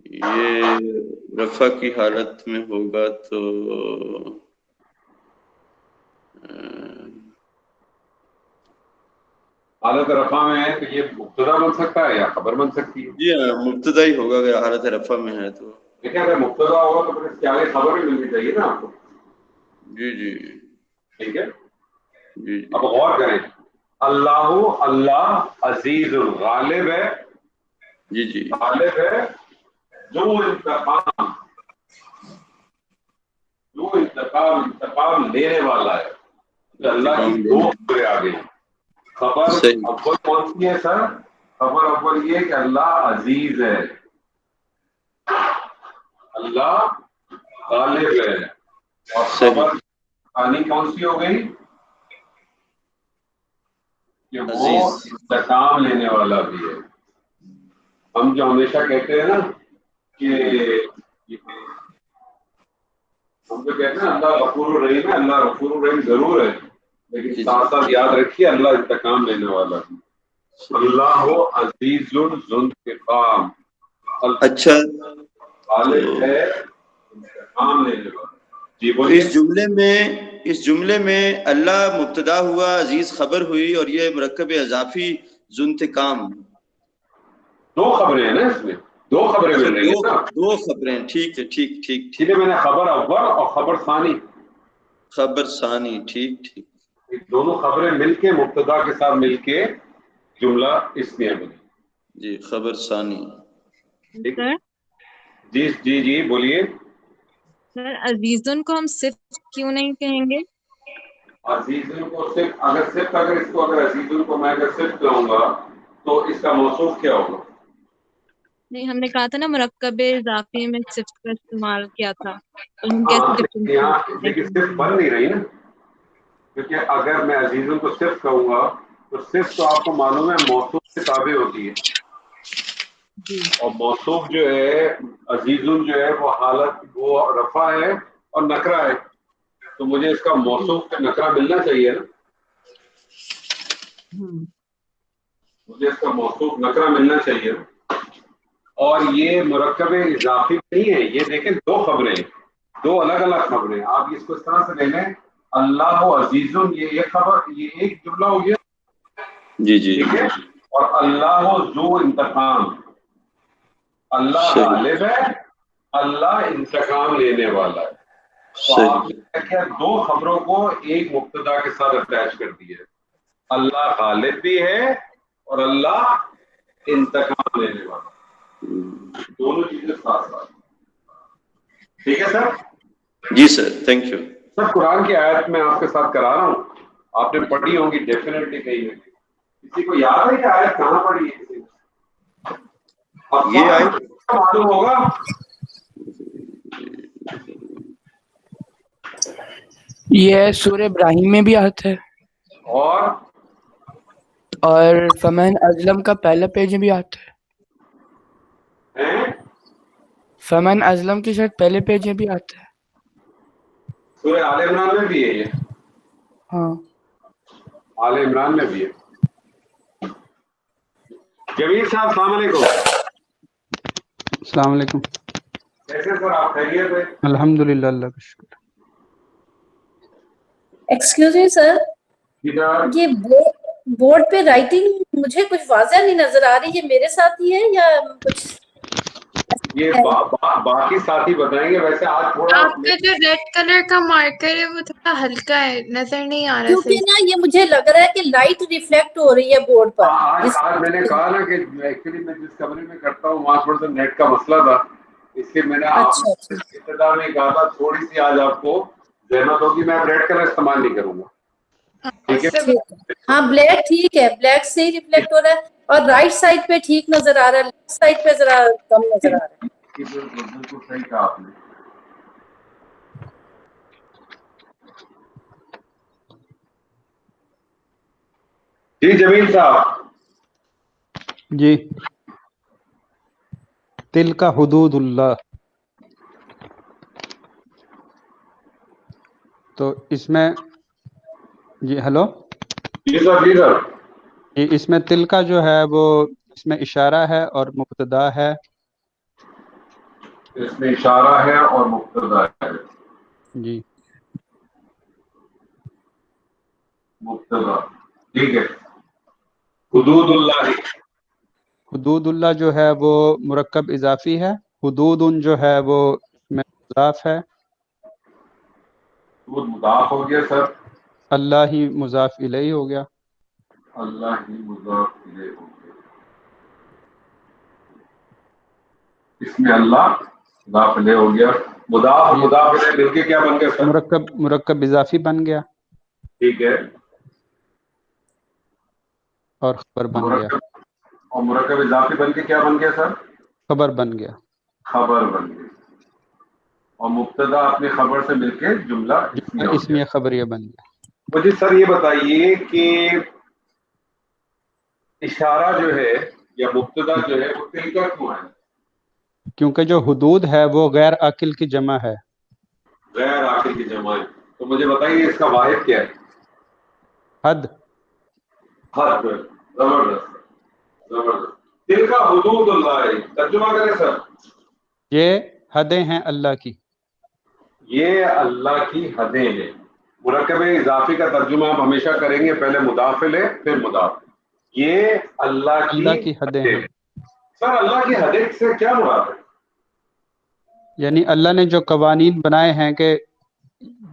یہ رفع کی حالت میں ہوگا تو حالت رفع میں ہے تو یہ مبتدا بن سکتا ہے یا خبر بن سکتی ہے؟ جی ہاں، مبتدا ہی ہوگا اگر حالت رفع میں ہے تو۔ دیکھیں اگر مبتدا ہوگا تو پھر اس کی آگے خبر بھی ملنی چاہیے نا آپ کو۔ جی جی ٹھیک ہے، جی اب غور کریں، اللہ عزیز غالب ہے، جی جی غالب ہے، انتقام لینے والا ہے۔ تو اللہ کی انتقام 2 لینا، خبریں آ گئی۔ خبر صحیح۔ اول کون سی ہے سر؟ خبر اول یہ کہ اللہ عزیز ہے، اللہ غالب ہے، اور خبر ثانی کون سی ہو گئی کہ وہ انتقام لینے والا بھی ہے. ہم جو ہمیشہ کہتے ہیں نا کہ ہم جو کہتے ہیں اللہ غفور الرحیم ہے، اللہ غفور الرحیم ضرور ہے، لیکن ساتھ ساتھ یاد رکھیے اللہ انتقام لینے والا بھی. اللہ ہو عزیز ذو انتقام، اچھا غالب ہے انتقام لینے والا. جی بولیے. اس جملے میں اللہ مبتدا ہوا، عزیز خبر ہوئی، اور یہ مرکب اضافی ذو انتقام. دو خبریں ہیں نا اس میں، دو خبریں مل رہی ہیں نا. دو خبریں، ٹھیک ہے، ٹھیک ٹھیک اس ٹھیک. لیے میں نے خبر اول اور خبر ثانی، خبر ثانی، ٹھیک ٹھیک. دونوں خبریں مل کے مبتدا کے ساتھ مل کے جملہ اسمیہ بنی. جی خبر ثانی. ٹھیک ہے. سر جی جی جی بولیے. سر عزیزن کو ہم صرف کیوں نہیں کہیں گے؟ عزیزن کو صرف اگر اس کو عزیزن کو میں اگر صرف کہوں گا تو اس کا موصوف کیا ہوگا؟ نہیں، ہم نے کہا تھا نا مرکب اضافی میں صرف کا استعمال کیا تھا، تو ہم ہاں کیسے یہاں لیکن صرف بن نہیں رہی نا، کیونکہ اگر میں عزیزن کو صرف کہوں گا تو صرف تو آپ کو معلوم ہے موصوف سے تابع ہوتی ہے، اور موصوف جو ہے عزیزن جو ہے وہ حالت وہ رفع ہے اور نکرہ ہے، تو مجھے اس کا موصوف کا نکرہ ملنا چاہیے نا، مجھے اس کا موصوف نکرہ ملنا چاہیے. اور یہ مرکب اضافی نہیں ہے، یہ دیکھیں دو خبریں، دو الگ الگ خبریں. آپ اس کو اس طرح سے لے لیں اللہ عزیز، یہ ایک خبر، یہ ایک جملہ ہو گیا. جی جی ٹھیک ہے. اور اللہ ذو انتقام، اللہ غالب ہے، اللہ انتقام لینے والا ہے. تو آپ نے کیا دو خبروں کو ایک مبتدا کے ساتھ اٹیچ کر دیا ہے، اللہ غالب بھی ہے اور اللہ انتقام لینے والا، دونوں چیزیں ساتھ ساتھ. ٹھیک ہے سر. جی سر، تھینک یو. سر قرآن کی آیت میں آپ کے ساتھ کرا رہا ہوں، آپ نے پڑھی ہوں گی ڈیفینیٹلی کہیں نہ کہیں. کسی کو یاد ہے کہ آیت کہاں پڑھی ہے؟ کسی کو یہ آیت معلوم ہوگا. یہ سورہ ابراہیم میں بھی آتا ہے، اور فمن ازلم کا پہلا پیج میں بھی آتا ہے. فمن ازلم کے شاید پہلے پیج میں بھی آتا ہے. سورہ آل عمران میں بھی ہے یہ. ہاں آل عمران میں بھی ہے. جمیل صاحب السلام علیکم. السلام علیکم. کیسے سر آپ خیریت ہے؟ الحمدللہ، اللہ کا شکر. ایکسکیوز می سر، یہ بورڈ پہ رائٹنگ مجھے کچھ واضح نہیں نظر آ رہی، یہ میرے ساتھ ہی ہے یا کچھ؟ یہ باقی ساتھی بتائیں گے. ویسے آج تھوڑا آپ کا جو ریڈ کلر کا مارکر ہے وہ تھوڑا ہلکا ہے، نظر نہیں آ رہا کیونکہ صحیح. نا یہ مجھے لگ رہا ہے کہ لائٹ ریفلیکٹ ہو رہی ہے بورڈ پر. آج میں نے کہا نا کہ ایکچولی میں جس کمرے میں کرتا ہوں وہاں تھوڑا سا نیٹ کا مسئلہ تھا، اس لیے میں نے اچھا ابتدا میں کہا تھا تھوڑی سی آج آپ کو زحمت ہوگی، میں ریڈ کلر استعمال نہیں کروں گا. ٹھیک ہے. ٹھیک ہے. ہاں بلیک ٹھیک ہے، بلیک سے ہی ریفلیکٹ ہو رہا ہے، اور رائٹ سائڈ پہ ٹھیک نظر آ رہا ہے، لیفٹ سائڈ پہ ذرا کم نظر آ رہا ہے. بالکل صحیح کہا آپ نے. جی جمیل صاحب. جی. تلک حدود اللہ، تو اس میں جی ہلو جی سر. جی سر. جی، اس میں تلکا جو ہے وہ اس میں اشارہ ہے اور مبتدا ہے. اس میں اشارہ ہے اور مبتدا ہے. جی مبتدا. ٹھیک ہے. حدود اللہ. حدود اللہ جو ہے وہ مرکب اضافی ہے. حدود جو ہے وہ اس میں مضاف ہے. حدود مضاف ہو گیا سر. اللہ ہی مضاف الیہ ہو گیا. اللہ ہی مضاف الیہ ہو گیا. اس میں اللہ مضاف الیہ ہو گیا. مضاف الیہ مل کے کیا بن گیا سر؟ مرکب اضافی بن گیا. ٹھیک ہے. اور خبر بن گیا. اور مرکب اضافی بن کے کیا بن گیا سر؟ خبر بن گیا. خبر بن گئی. اور مبتدا اپنی خبر سے مل کے جملہ اسمیہ خبریہ بن گیا. مجھے سر یہ بتائیے کہ اشارہ جو ہے یا مبتدا جو ہے وہ تل کا کیوں ہے؟ کیونکہ جو حدود ہے وہ غیر عاقل کی جمع ہے. غیر عاقل کی جمع ہے. تو مجھے بتائیے اس کا واحد کیا ہے؟ حد. حد. زبردست زبردست. تل کا حدود اللہ ہے. ترجمہ کریں سر. یہ حدیں ہیں اللہ کی. یہ اللہ کی حدیں ہیں. مرکب اضافی کا ترجمہ آپ ہمیشہ کریں گے، پہلے مضاف لے پھر مضاف. یہ اللہ کی حدیں ہیں. سر اللہ کی حدیں سے کیا مراد ہے؟ یعنی اللہ نے جو قوانین بنائے ہیں کہ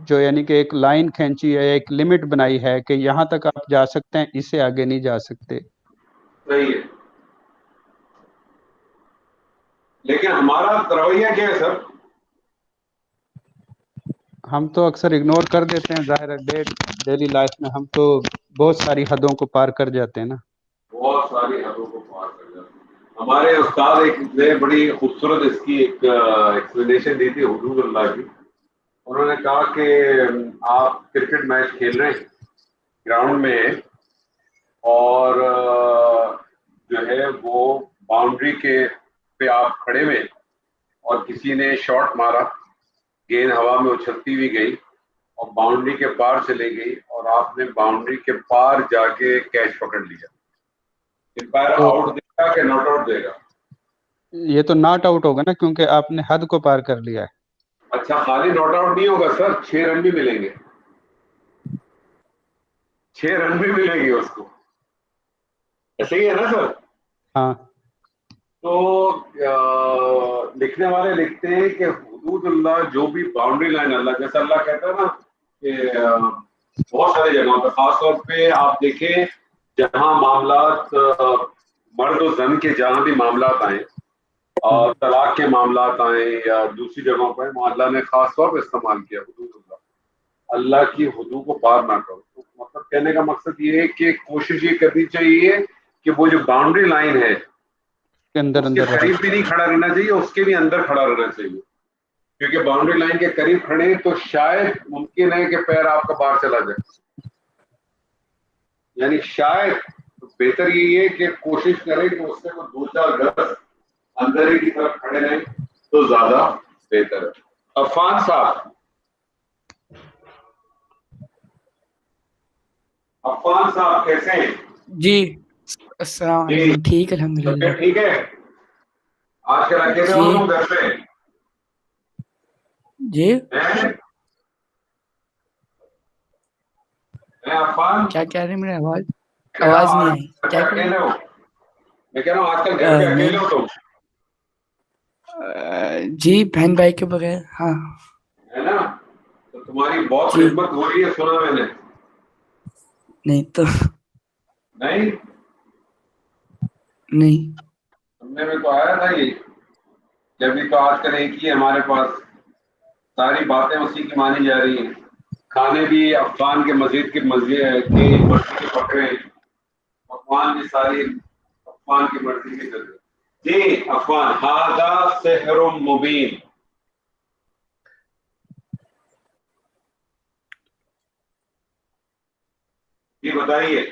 جو یعنی کہ ایک لائن کھینچی ہے، ایک لمٹ بنائی ہے کہ یہاں تک آپ جا سکتے ہیں، اس سے آگے نہیں جا سکتے. صحیح ہے. لیکن ہمارا رویہ کیا ہے سر؟ ہم تو اکثر اگنور کر دیتے ہیں. ظاہر ہے ڈیلی لائف میں ہم تو بہت ساری حدوں کو پار کر جاتے ہیں نا. بہت ساری حدوں کو پار کر جاتے ہیں. ہمارے استاد ایک نے بڑی خوبصورت اس کی ایک ایکسپلینیشن دی تھی حدود اللہ کی. انہوں نے کہا کہ آپ کرکٹ میچ کھیل رہے ہیں گراؤنڈ میں، اور جو ہے وہ باؤنڈری کے پہ آپ کھڑے ہوئے اور کسی نے شاٹ مارا، گیند ہوا میں اچھلتی ہوئی گئی اور باؤنڈری کے پار چلے گئی، اور آپ نے باؤنڈری کے پار جا کے کیچ پکڑ لیا. امپائر آؤٹ دے گا کہ ناٹ آؤٹ دے گا؟ یہ تو ناٹ آؤٹ ہوگا نا، کیونکہ آپ نے حد کو پار کر لیا ہے. اچھا، خالی ناٹ آؤٹ نہیں ہوگا سر، 6 رن بھی ملیں گے. 6 رن بھی ملیں گے اس کو. ایسے ہی ہے نا سر؟ ہاں. تو لکھنے والے لکھتے ہیں کہ حدود اللہ جو بھی باؤنڈری لائن اللہ، جیسے اللہ کہتا ہے نا کہ بہت ساری جگہوں پہ، خاص طور پہ آپ دیکھیں جہاں معاملات مرد و زن کے جہاں بھی معاملات آئیں اور طلاق کے معاملات آئیں یا دوسری جگہوں پہ، اللہ نے خاص طور پہ استعمال کیا حدود اللہ. اللہ کی حدود کو پار نہ کرو. تو مطلب کہنے کا مقصد یہ ہے کہ کوشش یہ کرنی چاہیے کہ وہ جو باؤنڈری لائن ہے اندر اس کے قریب بھی نہیں کھڑا رہنا چاہیے، اس کے بھی اندر کھڑا رہنا چاہیے. کیونکہ باؤنڈری لائن کے قریب کھڑے تو شاید ممکن ہے کہ پیر آپ کا باہر چلا جائے. یعنی شاید بہتر یہی ہے کہ کوشش کریں کہ اس سے کوئی 2-4 گز اندر ہی کی طرف کھڑے رہیں تو زیادہ بہتر ہے. عفان صاحب، عفان صاحب کیسے ہیں؟ جی السلام علیکم. ٹھیک الحمدللہ. ٹھیک ہے. آج کل اکیلے ہو تم گھر پہ؟ جی عفان کیا کہہ رہے ہیں؟ میری آواز نہیں آئی. کیا کہہ رہے ہیں؟ میں کہہ رہا ہوں آج کل گھر پہ اکیلے ہو تم؟ جی بہن بھائی کے بغیر. ہاں ہے نا. تو تمہاری بہت خدمت ہو رہی ہے سنا میں نے. نہیں تو نہیں سننے میں تو آیا تھا یہ کہ ابھی تو آج کل ایک ہی ہمارے پاس، ساری باتیں اسی کی مانی جا رہی ہیں. کھانے بھی افغان کے مزید کے مرضی کے پکڑے، افغان بھی ساری افغان کی مرضی کی ضرورت. جی افغان، ھذا سحر مبین. جی بتائیے.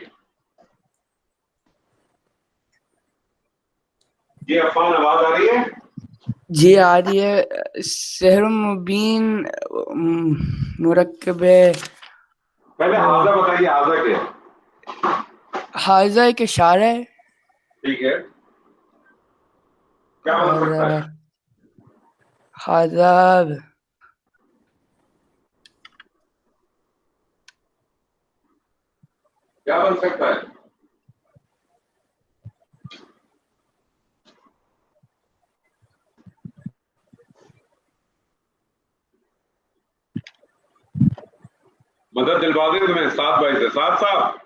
جی عفان آواز آ رہی ہے؟ جی آ رہی ہے. سحر مبین مرکب پہلے حاضہ بتائیے، حاضہ کیا؟ حاضہ ایک اشارہ ہے. ٹھیک ہے، کیا بن سکتا ہے؟ حاضہ کیا بن سکتا ہے؟ مدد دلوا دیں تمہیں سعد بھائی سے. سعد صاحب،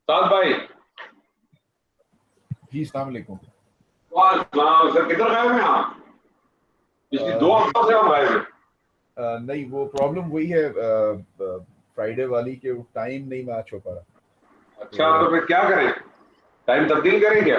سعد بھائی. جی السلام علیکم. السلام. سر کدھر غائب ہیں آپ؟ پچھلی 2 ہفتوں سے آپ غائب ہیں. نہیں وہ پرابلم وہی ہے فرائیڈے والی کہ ٹائم نہیں میچ ہو پا رہا. اچھا تو پھر کیا کریں؟ ٹائم تبدیل کریں کیا؟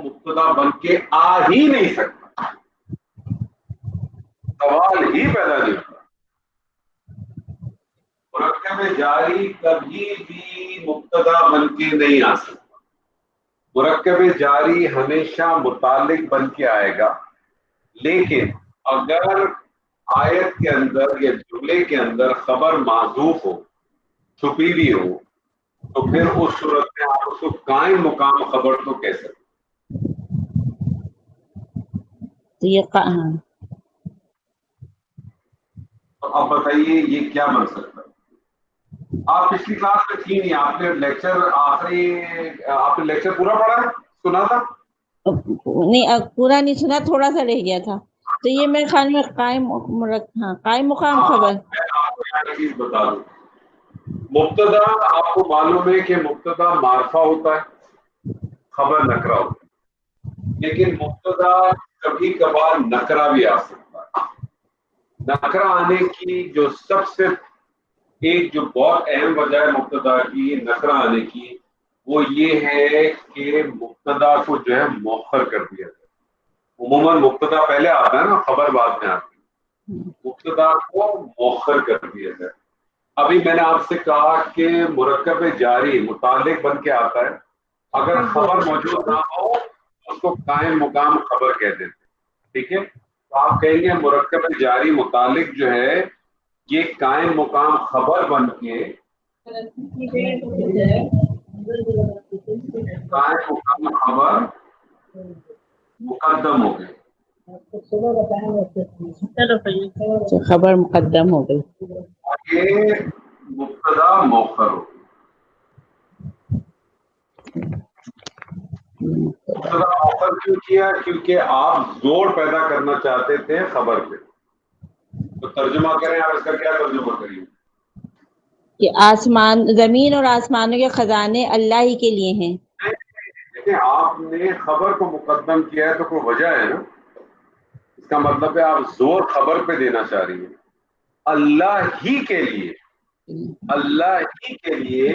مبتدا بن کے آ ہی نہیں سکتا، سوال ہی پیدا نہیں ہوتا. مرکب جاری کبھی بھی مبتدا بن کے نہیں آ سکتا. مرکب جاری ہمیشہ متعلق بن کے آئے گا، لیکن اگر آیت کے اندر یا جملے کے اندر خبر محذوف ہو، چھپی بھی ہو، تو پھر اس صورت میں آپ اس کو قائم مقام خبر تو کہہ سکتے. تو یہ ہاں تو اب بتائیے یہ کیا بن سکتا ہے؟ آپ پچھلی کلاس میں تھی نہیں، آپ نے لیکچر آپ نے لیکچر پورا پڑھا ہے، سنا تھا؟ نہیں پورا نہیں سنا، تھوڑا سا رہ گیا تھا. تو یہ میرے خیال میں قائم مقام خبر. میں آپ کو ایک چیز بتا دوں، مبتدا آپ کو معلوم ہے کہ مبتدا معرفہ ہوتا ہے، خبر نکرہ ہوتا ہے، لیکن مبتدا کبھی کبھار نکرہ بھی آ سکتا ہے. نکرہ آنے کی جو سب سے ایک جو بہت اہم وجہ ہے مبتدا کی نکرہ آنے کی، وہ یہ ہے کہ مبتدا کو جو ہے مؤخر کر دیا جائے. عموماً مبتدا پہلے آتا ہے نا، خبر بعد میں آتی ہے، مبتدا کو مؤخر کر دیا جائے. ابھی میں نے آپ سے کہا کہ مرکب جاری متعلق بن کے آتا ہے، اگر خبر موجود نہ ہو اس کو قائم مقام خبر کہہ دیتے. ٹھیک ہے، تو آپ کہیں گے مرکب جاری متعلق جو ہے یہ قائم مقام خبر بن کے قائم مقام خبر مقدم ہو گئے. خبر مقدم ہو گئی. یہ مبتدا مؤخر ہو گئی. مبتدا مؤخر کیوں کیا؟ کیونکہ آپ زور پیدا کرنا چاہتے تھے خبر پہ. تو ترجمہ کریں، آپ اس کا کیا ترجمہ کریے؟ کہ آسمان، زمین اور آسمانوں کے خزانے اللہ ہی کے لیے ہیں. دیکھیں آپ نے خبر کو مقدم کیا ہے تو کوئی وجہ ہے نا، اس کا مطلب ہے آپ زور خبر پہ دینا چاہ رہی ہیں. اللہ ہی کے لیے، اللہ ہی کے لیے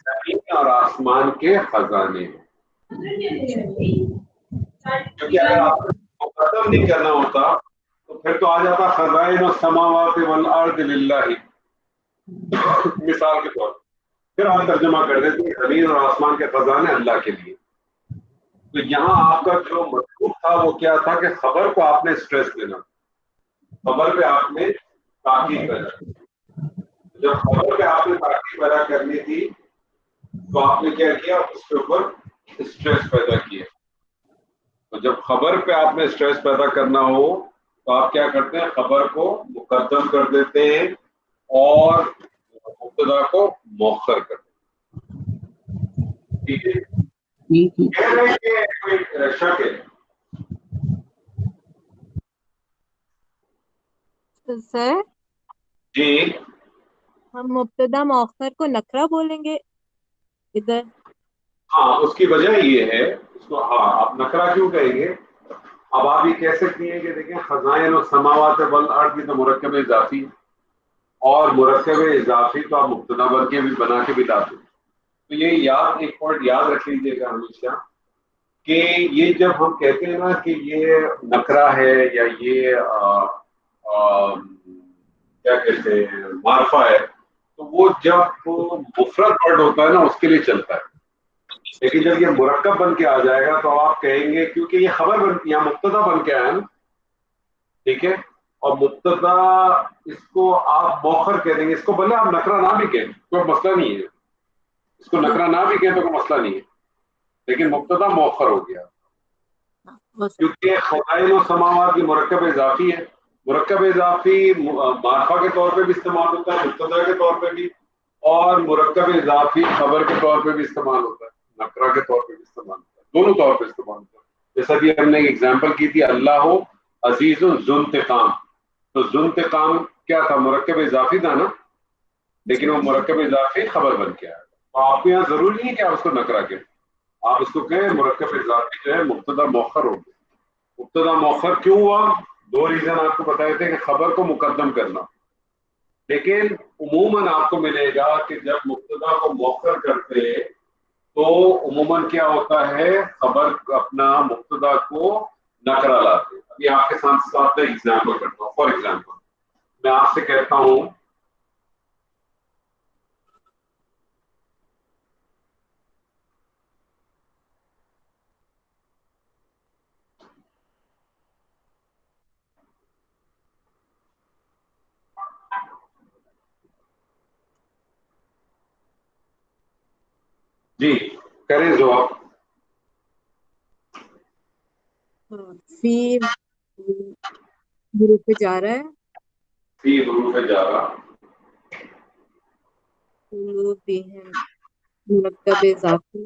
زمین اور آسمان کے خزانے ہیں. کیونکہ اگر آپ کو مقدم نہیں کرنا ہوتا تو پھر تو آ جاتا خزائن السماوات والارض للہ، مثال کے طور پر. پھر آپ ترجمہ کر دیتے زمین اور آسمان کے خزانے اللہ کے لیے. تو یہاں آپ کا جو مطلوب تھا وہ کیا تھا کہ خبر کو آپ نے اسٹریس دینا، خبر پہ آپ نے تاکید پیدا کی. جب خبر پہ آپ نے تاکید پیدا کرنی تھی تو آپ نے کیا کیا؟ اس کے اوپر اسٹریس پیدا کیا. تو جب خبر پہ آپ نے اسٹریس پیدا کرنا ہو تو آپ کیا کرتے ہیں؟ خبر کو مقدم کر دیتے ہیں اور مبتدا کو مؤخر کر دیتے ہیں. ٹھیک ہے، شک ہے؟ سر جی ہم مبتدا مؤخر کو نکرہ بولیں گے ادھر؟ ہاں، اس کی وجہ یہ ہے، اس کو ہاں آپ نکرہ کیوں کہیں گے؟ اب آپ یہ کہہ سکتی ہیں کہ دیکھیں خزائن السماوات والارض کی تو مرکب اضافی، اور مرکب اضافی تو آپ مبتدا بن کے بھی بنا کے بھی لاتے. تو یہ یاد، ایک پوائنٹ یاد رکھ لیجیے گا ہمیشہ کہ یہ جب ہم کہتے ہیں نا کہ یہ نکرہ ہے یا یہ کیا کہتے ہیں معرفہ ہے، تو وہ جب مفرد ورڈ ہوتا ہے نا اس کے لیے چلتا ہے. لیکن جب یہ مرکب بن کے آ جائے گا تو آپ کہیں گے کیونکہ یہ خبر بن یا مبتدا بن کے آیا نا، ٹھیک ہے، اور مبتدا اس کو آپ مؤخر کہہ دیں گے. اس کو بھلے آپ نکرہ نہ بھی کہیں کوئی مسئلہ نہیں ہے، اس کو نکرہ نہ بھی کہیں تو کوئی مسئلہ نہیں ہے، لیکن مبتدا مؤخر ہو گیا کیونکہ خزائن السماوات کی مرکب اضافی ہے. مرکب اضافی معرفہ کے طور پہ بھی استعمال ہوتا ہے، مبتدا کے طور پہ بھی، اور مرکب اضافی خبر کے طور پہ بھی استعمال ہوتا ہے، نکرہ کے طور پہ بھی استعمال ہوتا ہے، دونوں طور پہ استعمال ہوتا ہے. جیسا کہ ہم نے ایک ایگزامپل کی تھی، اللہ ہو عزیز ذو انتقام، تو ذو انتقام کیا تھا؟ مرکب اضافی تھا نا، لیکن وہ مرکب اضافی خبر بن کے آیا. تو آپ کو یہاں ضروری نہیں ہے کہ آپ اس کو نکرہ کہیں، آپ اس کو کہیں مرکب اضافی جو ہے مبتدا مؤخر ہو گیا. مبتدا مؤخر کیوں ہوا؟ دو ریزن آپ کو بتائے تھے کہ خبر کو مقدم کرنا، لیکن عموماً آپ کو ملے گا کہ جب مبتدا کو مؤخر کرتے تو عموماً کیا ہوتا ہے خبر اپنا مبتدا کو نکرا لاتے ہیں. ابھی آپ کے ساتھ ایگزامپل کرتا ہوں. فار ایگزامپل میں آپ سے کہتا ہوں جی کریں جواب. فی حروف پہ جا رہا ہے. فی حروف جارہ. قلوبہم مرکب اضافی.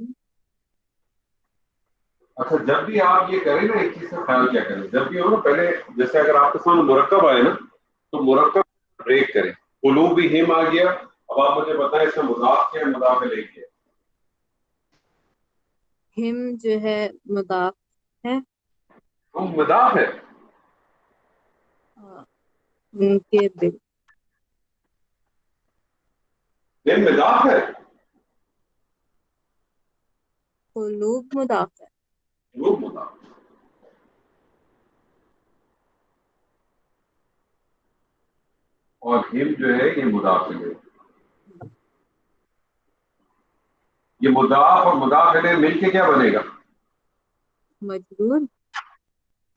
اچھا جب بھی آپ یہ کریں نا ایک چیز کا خیال کیا کریں, جب بھی ہو نا پہلے جیسے اگر آپ کے سامنے مرکب آئے نا تو مرکب بریک کریں. قلوبہم آ گیا, اب آپ مجھے بتائیں اس میں مضاف کیا ہے مضاف الیہ کیا ہے؟ ہم جو ہے مضاف ہے. مضاف ہے. ان کے دل. دل مضاف ہے. قلوب مضاف ہے. قلوب مضاف. اور ہم جو ہے یہ مضاف الیہ. یہ مضاف اور مضاف الیہ مل کے کیا بنے گا؟ مجرور.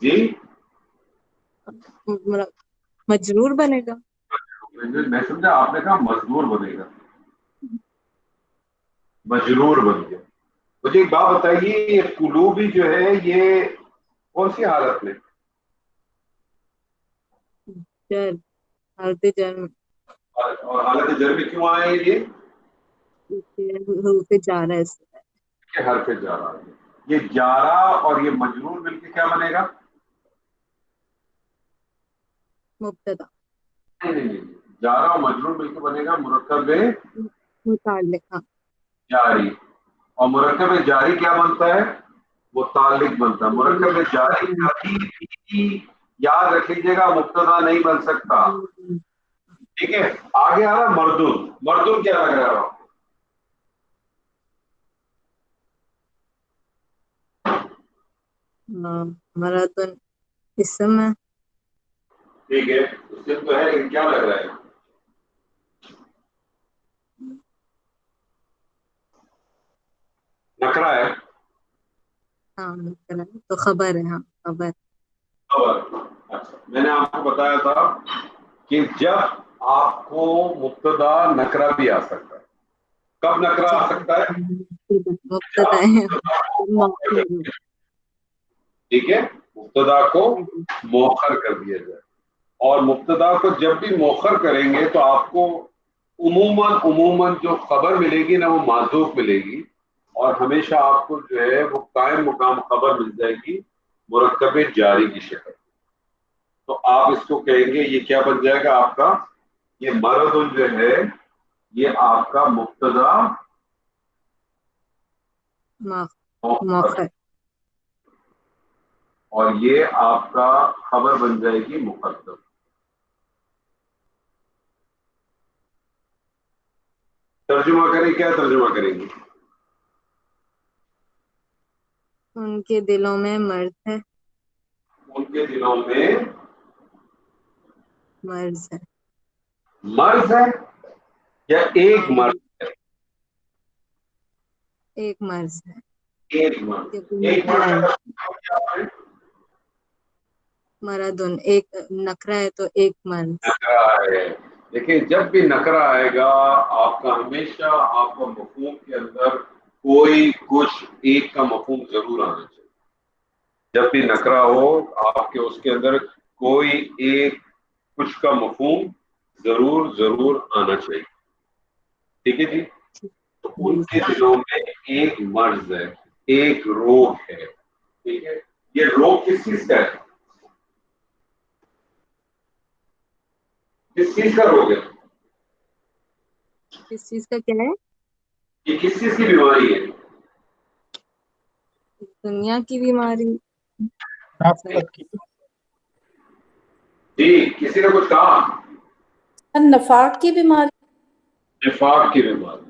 جی مجرور بنے گا. میں سمجھا آپ نے کہا مجرور بنے گا. مجرور بن گیا. مجھے ایک بات بتائیے یہ قلوبی جو ہے یہ کون سی حالت میں؟ جر حالت جر میں. اور حالت جر میں کیوں آئے یہ؟ حروف جارہ ہے اس میں. کہ حرف جارہ. یہ جارہ اور یہ مجرور مل کے کیا بنے گا؟ مبتدا. نہیں. جارہ اور مجرور مل کے بنے گا مرکب متعلق. جاری. اور مرکب جاری کیا بنتا ہے؟ متعلق بنتا ہے. مرکب جاری یاد رکھ لیجیے گا مبتدا نہیں بن سکتا. ٹھیک ہے. آگے آ رہا مردود. مردود کیا لگ رہا ہے؟ ہمارا تو اسم ہے. ٹھیک ہے اس سے تو ہے لیکن کیا لگ رہا ہے؟ نکرا ہے. ہاں تو خبر ہے. ہاں خبر. اچھا میں نے آپ کو بتایا تھا کہ جب آپ کو مبتدا نکرا بھی آ سکتا ہے. کب نکرا آ سکتا ہے؟ مبتدا ہے. ٹھیک ہے. مبتدا کو مؤخر کر دیا جائے. اور مبتدا کو جب بھی مؤخر کریں گے تو آپ کو عموماً جو خبر ملے گی نا وہ معذوف ملے گی. اور ہمیشہ آپ کو جو ہے وہ قائم مقام خبر مل جائے گی مرکب جاری کی شکل. تو آپ اس کو کہیں گے یہ کیا بن جائے گا آپ کا؟ یہ مرد جو ہے یہ آپ کا مبتدا مؤخر. اور یہ آپ کا خبر بن جائے گی مقدم. ترجمہ کریں. کیا ترجمہ کریں گے؟ ان کے دلوں میں مرض ہے. ان کے دلوں میں مرض ہے. مرض ہے یا ایک مرض ہے؟ ایک مرض ہے. ایک مرض. ایک مرض مردن ایک نکرا ہے تو ایک مرض. نکرا ہے. دیکھیں جب بھی نکرا آئے گا آپ کا ہمیشہ آپ کا مفہوم کے اندر کوئی کچھ ایک کا مفہوم ضرور آنا چاہیے. جب بھی نکرا ہو آپ کے اس کے اندر کوئی ایک کچھ کا مفہوم ضرور آنا چاہیے. ٹھیک ہے جی. تو ان کے دلوں میں ایک مرض ہے, ایک روگ ہے. ٹھیک ہے. یہ روگ کس چیز کا ہے؟ کس چیز کا روگ ہے؟ کس چیز کا کیا ہے؟ یہ کس چیز کی بیماری ہے؟ دنیا کی بیماری. جی کسی نے کچھ کہا؟ نفاق کی بیماری. نفاق کی بیماری.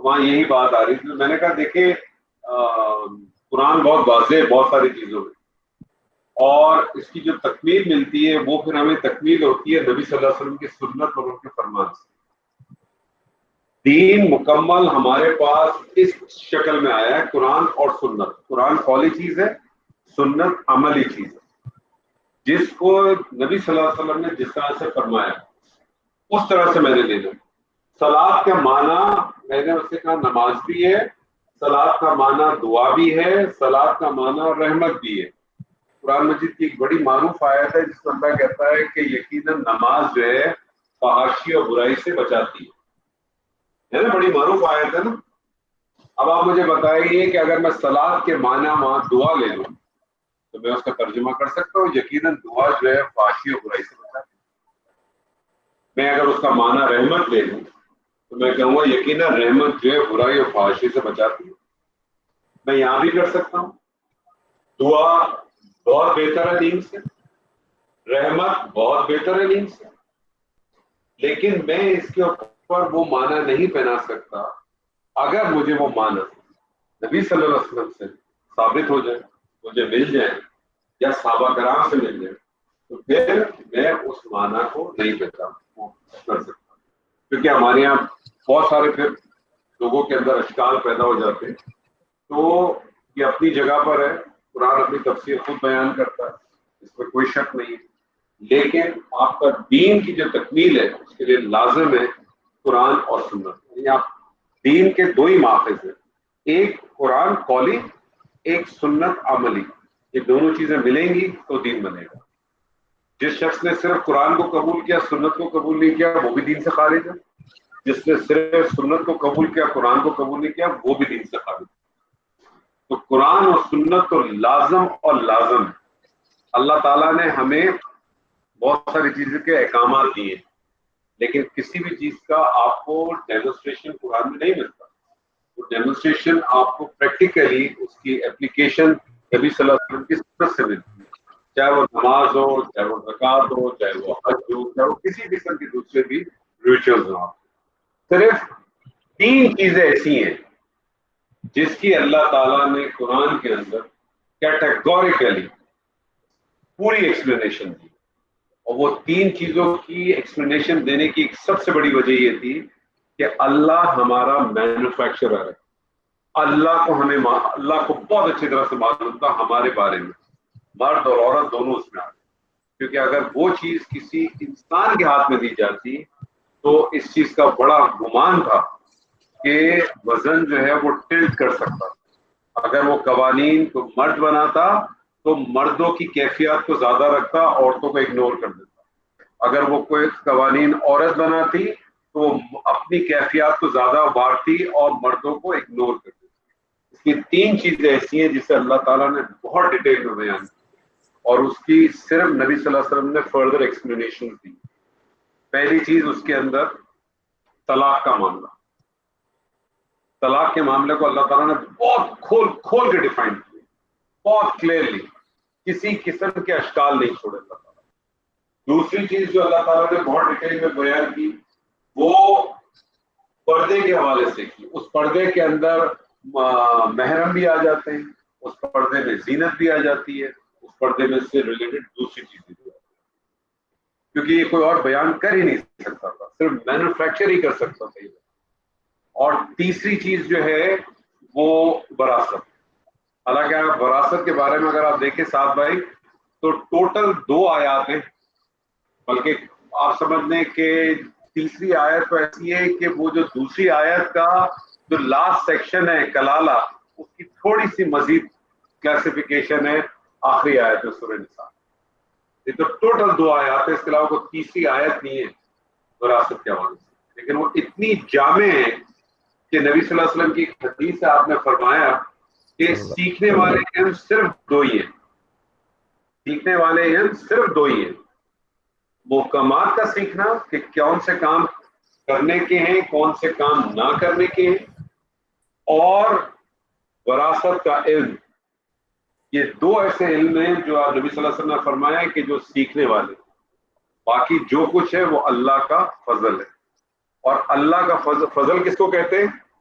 تو وہاں یہی بات آ رہی تھی. میں نے کہا دیکھیں قرآن بہت واضح ہے بہت ساری چیزوں میں, اور اس کی جو تکمیل ملتی ہے وہ پھر ہمیں تکمیل ہوتی ہے نبی صلی اللہ علیہ وسلم کی سنت اور ان کے فرمان سے. دین مکمل ہمارے پاس اس شکل میں آیا ہے, قرآن اور سنت. قرآن قولی چیز ہے, سنت عملی چیز ہے. جس کو نبی صلی اللہ علیہ وسلم نے جس طرح سے فرمایا اس طرح سے میں نے لینا. سلاد کا معنی میں نے اس سے کہا نماز بھی ہے, سلاد کا معنی دعا بھی ہے, سلاد کا معنی رحمت بھی ہے. قرآن مجید کی ایک بڑی معروف آیت ہے جس میں اللہ کہتا ہے کہ یقیناً نماز جو ہے فحاشی اور برائی سے بچاتی ہے نا, بڑی معروف آیت ہے نا. اب آپ مجھے بتائیے کہ اگر میں سلاد کے معنی وہاں دعا لے لوں تو میں اس کا ترجمہ کر سکتا ہوں یقیناً دعا جو ہے فحاشی اور برائی سے بچاتی ہے. میں اگر اس کا معنی رحمت لے لوں تو میں کہوں گا یقیناً رحمت جو ہے برائی اور فحاشی سے بچاتی ہے. میں یہاں بھی کر سکتا ہوں, دعا بہت بہتر ہے دین سے, رحمت بہت بہتر ہے دین سے, لیکن میں اس کے اوپر وہ معنی نہیں پہنا سکتا اگر مجھے وہ معنی نبی صلی اللہ علیہ وسلم سے ثابت ہو جائے, مجھے مل جائے یا صحابہ کرام سے مل جائے, تو پھر میں اس معنی کو نہیں کر سکتا. کیونکہ ہمارے یہاں بہت سارے پھر لوگوں کے اندر اشکال پیدا ہو جاتے ہیں. تو یہ اپنی جگہ پر ہے, قرآن اپنی تفسیر خود بیان کرتا ہے, اس میں کوئی شک نہیں ہے, لیکن آپ کا دین کی جو تکمیل ہے اس کے لیے لازم ہے قرآن اور سنت. یعنی آپ دین کے دو ہی ماخذ ہیں, ایک قرآن قولی, ایک سنت عملی. یہ دونوں چیزیں ملیں گی تو دین بنے گا. جس شخص نے صرف قرآن کو قبول کیا سنت کو قبول نہیں کیا وہ بھی دین سے خارج ہے. جس نے صرف سنت کو قبول کیا قرآن کو قبول نہیں کیا وہ بھی دین سے خارج ہے. تو قرآن اور سنت تو لازم اور لازم ہے. اللہ تعالیٰ نے ہمیں بہت ساری چیزوں کے احکامات دیے, لیکن کسی بھی چیز کا آپ کو ڈیمونسٹریشن قرآن میں نہیں ملتا. وہ ڈیمونسٹریشن آپ کو پریکٹیکلی اس کی اپلیکیشن نبی صلی اللہ علیہ وسلم کی سنت سے ملتی ہے, چاہے وہ نماز ہو, چاہے وہ زکوٰۃ ہو, چاہے وہ حج ہو, چاہے وہ کسی قسم کی دوسرے بھی ریچولز ہوں. صرف 3 چیزیں ایسی ہیں جس کی اللہ تعالیٰ نے قرآن کے اندر کیٹیگوریکلی پوری ایکسپلینیشن دی, اور وہ 3 چیزوں کی ایکسپلینیشن دینے کی ایک سب سے بڑی وجہ یہ تھی کہ اللہ ہمارا مینوفیکچرر ہے. اللہ کو بہت اچھی طرح سے معلوم تھا ہمارے بارے میں, مرد اور عورت دونوں اس میں آ گئے. کیونکہ اگر وہ چیز کسی انسان کے ہاتھ میں دی جاتی تو اس چیز کا بڑا گمان تھا کہ وزن جو ہے وہ ٹلٹ کر سکتا. اگر وہ قوانین کو مرد بناتا تو مردوں کی کیفیات کو زیادہ رکھتا, عورتوں کو اگنور کر دیتا. اگر وہ کوئی قوانین عورت بناتی تو وہ اپنی کیفیات کو زیادہ بانٹتی اور مردوں کو اگنور کر دیتی. اس کی 3 چیزیں ایسی ہیں جسے اللہ تعالیٰ نے بہت ڈیٹیل میں بیان کی, اور اس کی صرف نبی صلی اللہ علیہ وسلم نے فردر ایکسپلینیشن دی. پہلی چیز اس کے اندر طلاق کا معاملہ. طلاق کے معاملے کو اللہ تعالیٰ نے بہت کھول کے ڈیفائن کیا, بہت کلیئرلی, کسی قسم کے اشکال نہیں چھوڑے اللہ تعالیٰ. دوسری چیز جو اللہ تعالیٰ نے بہت ڈیٹیل میں بیان کی وہ پردے کے حوالے سے کی. اس پردے کے اندر محرم بھی آ جاتے ہیں, اس پردے میں زینت بھی آ جاتی ہے, اس پردے میں سے ریلیٹڈ دوسری چیزیں بھی آتی ہیں, کیونکہ یہ کوئی اور بیان کر ہی نہیں سکتا تھا, صرف مینوفیکچر ہی کر سکتا تھا. اور تیسری چیز جو ہے وہ وراثت. حالانکہ وراثت کے بارے میں اگر آپ دیکھیں صاحب بھائی تو ٹوٹل 2 آیات ہیں, بلکہ آپ سمجھ لیں کہ تیسری آیت تو ایسی ہے کہ وہ جو دوسری آیت کا جو لاسٹ سیکشن ہے کلالہ, اس کی تھوڑی سی مزید کلاسیفیکیشن ہے آخری آیت ہے سورہ نساء. یہ تو ٹوٹل 2 آیات ہے, اس کے علاوہ کوئی تیسری آیت نہیں ہے وراثت کے حوالے سے, لیکن وہ اتنی جامع ہے کہ نبی صلی اللہ علیہ وسلم کی حدیث سے آپ نے فرمایا کہ سیکھنے والے علم صرف 2 ہی ہیں. سیکھنے والے علم صرف 2 ہی ہیں, محکمات کا سیکھنا کہ کون سے کام کرنے کے ہیں, کون سے کام نہ کرنے کے ہیں, اور وراثت کا علم. یہ 2 ایسے علم ہیں جو نبی صلی اللہ علیہ وسلم نے فرمایا کہ جو سیکھنے والے, باقی جو کچھ ہے وہ اللہ کا فضل ہے. اور اللہ کا فضل کس کو کہتے ہیں؟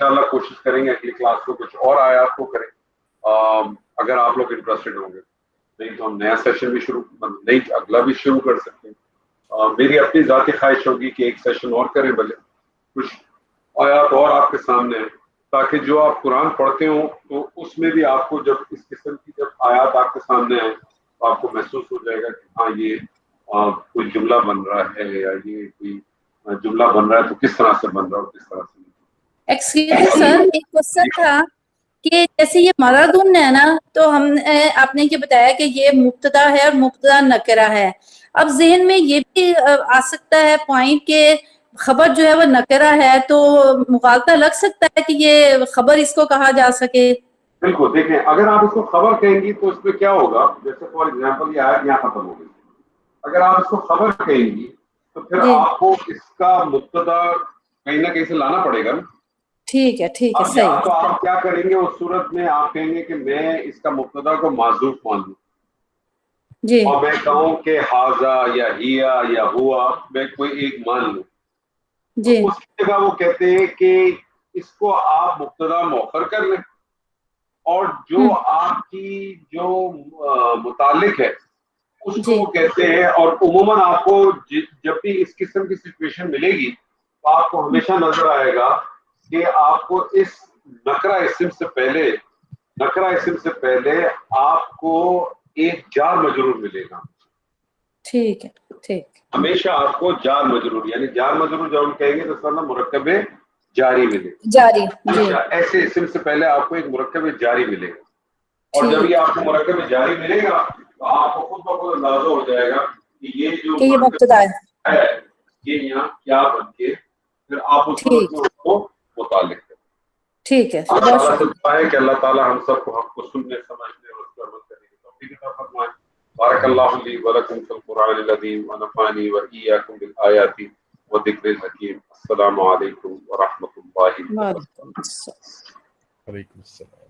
انشاءاللہ کوشش کریں گے اگلی کلاس کو کچھ اور آیات کو کریں اگر آپ لوگ انٹرسٹڈ ہوں گے. نہیں تو ہم نیا سیشن بھی نہیں اگلا بھی شروع کر سکتے ہیں. میری اپنی ذاتی خواہش ہوگی کہ ایک سیشن اور کریں بھلے کچھ آیات اور آپ کے سامنے ہیں تاکہ جو آپ قرآن پڑھتے ہوں تو اس میں بھی آپ کو جب اس قسم کی جب آیات آپ کے سامنے آئیں تو آپ کو محسوس ہو جائے گا کہ ہاں یہ کوئی جملہ بن رہا ہے یا یہ کوئی جملہ بن رہا ہے تو کس طرح سے بن رہا ہے اور کس طرح سے. ایکسکیوز می سر، ایک کوشچن تھا کہ جیسے یہ مرادن ہے نا، تو ہم آپ نے یہ بتایا کہ یہ مبتدا ہے اور مبتدا نکرہ ہے. اب ذہن میں یہ بھی آ سکتا ہے پوائنٹ کہ خبر جو ہے وہ نکرہ ہے، تو مغالطہ لگ سکتا ہے کہ یہ خبر اس کو کہا جا سکے. بالکل دیکھیں اگر آپ اس کو خبر کہیں گی تو اس میں کیا ہوگا، جیسے فار ایگزامپل یہ آیت یہاں ختم ہو گئی. اگر آپ اس کو خبر کہیں گی تو پھر جی آپ کو اس کا مبتدا کہیں نہ کہیں سے لانا پڑے گا. ٹھیک ہے ٹھیک ہے، اب یا تو صحیح. آپ کیا کریں گے اس صورت میں، آپ کہیں گے کہ میں اس کا مبتدا کو معذوف مان لوں جی اور میں کہوں کہ ہاذا یا ہیا یا ہوا میں کوئی ایک مان لوں. جی تو اس کی جگہ وہ کہتے ہیں کہ اس کو آپ مبتدا مؤخر کر لیں اور جو آپ کی جو متعلق ہے اس کو جی وہ کہتے ہیں. اور عموماً آپ کو جب بھی اس قسم کی سچویشن ملے گی تو آپ کو ہمیشہ نظر آئے گا کہ آپ کو اس نکرہ اسم سے پہلے آپ کو ایک جار مجرور ملے گا. ٹھیک ہے ٹھیک. ہمیشہ آپ کو جار مجرور، یعنی جار مجرور جب ہم کہیں گے تو اس کا مطلب مرکب جاری ملے گا. جاری. جی ایسے اسم سے پہلے آپ کو ایک مرکب جاری ملے گا اور جب ٹھیک یہ آپ کو مرکب جاری ملے گا تو آپ کو خود بخود اندازہ ہو جائے گا کہ یہ جو کہ یہ مبتدا ہے. ہے یہ یہاں کیا بن کے پھر آپ اس صورت ٹھیک میں اس کو متعلق کریں. ٹھیک ہے، اللہ بہت تعالیٰ سے شکریہ. دعا ہے کہ اللہ تعالیٰ ہم سب کو حق کو سننے سمجھنے اور اس پر عمل کرنے کی توفیق عطا فرمائے. بارک اللہ لی ولکم فی القرآن العظیم ونفعنی وإیاکم بالآیات والذکر الحکیم. السلام علیکم ورحمۃ اللہ وبرکاتہ. وعلیکم السلام. وعلیکم السلام.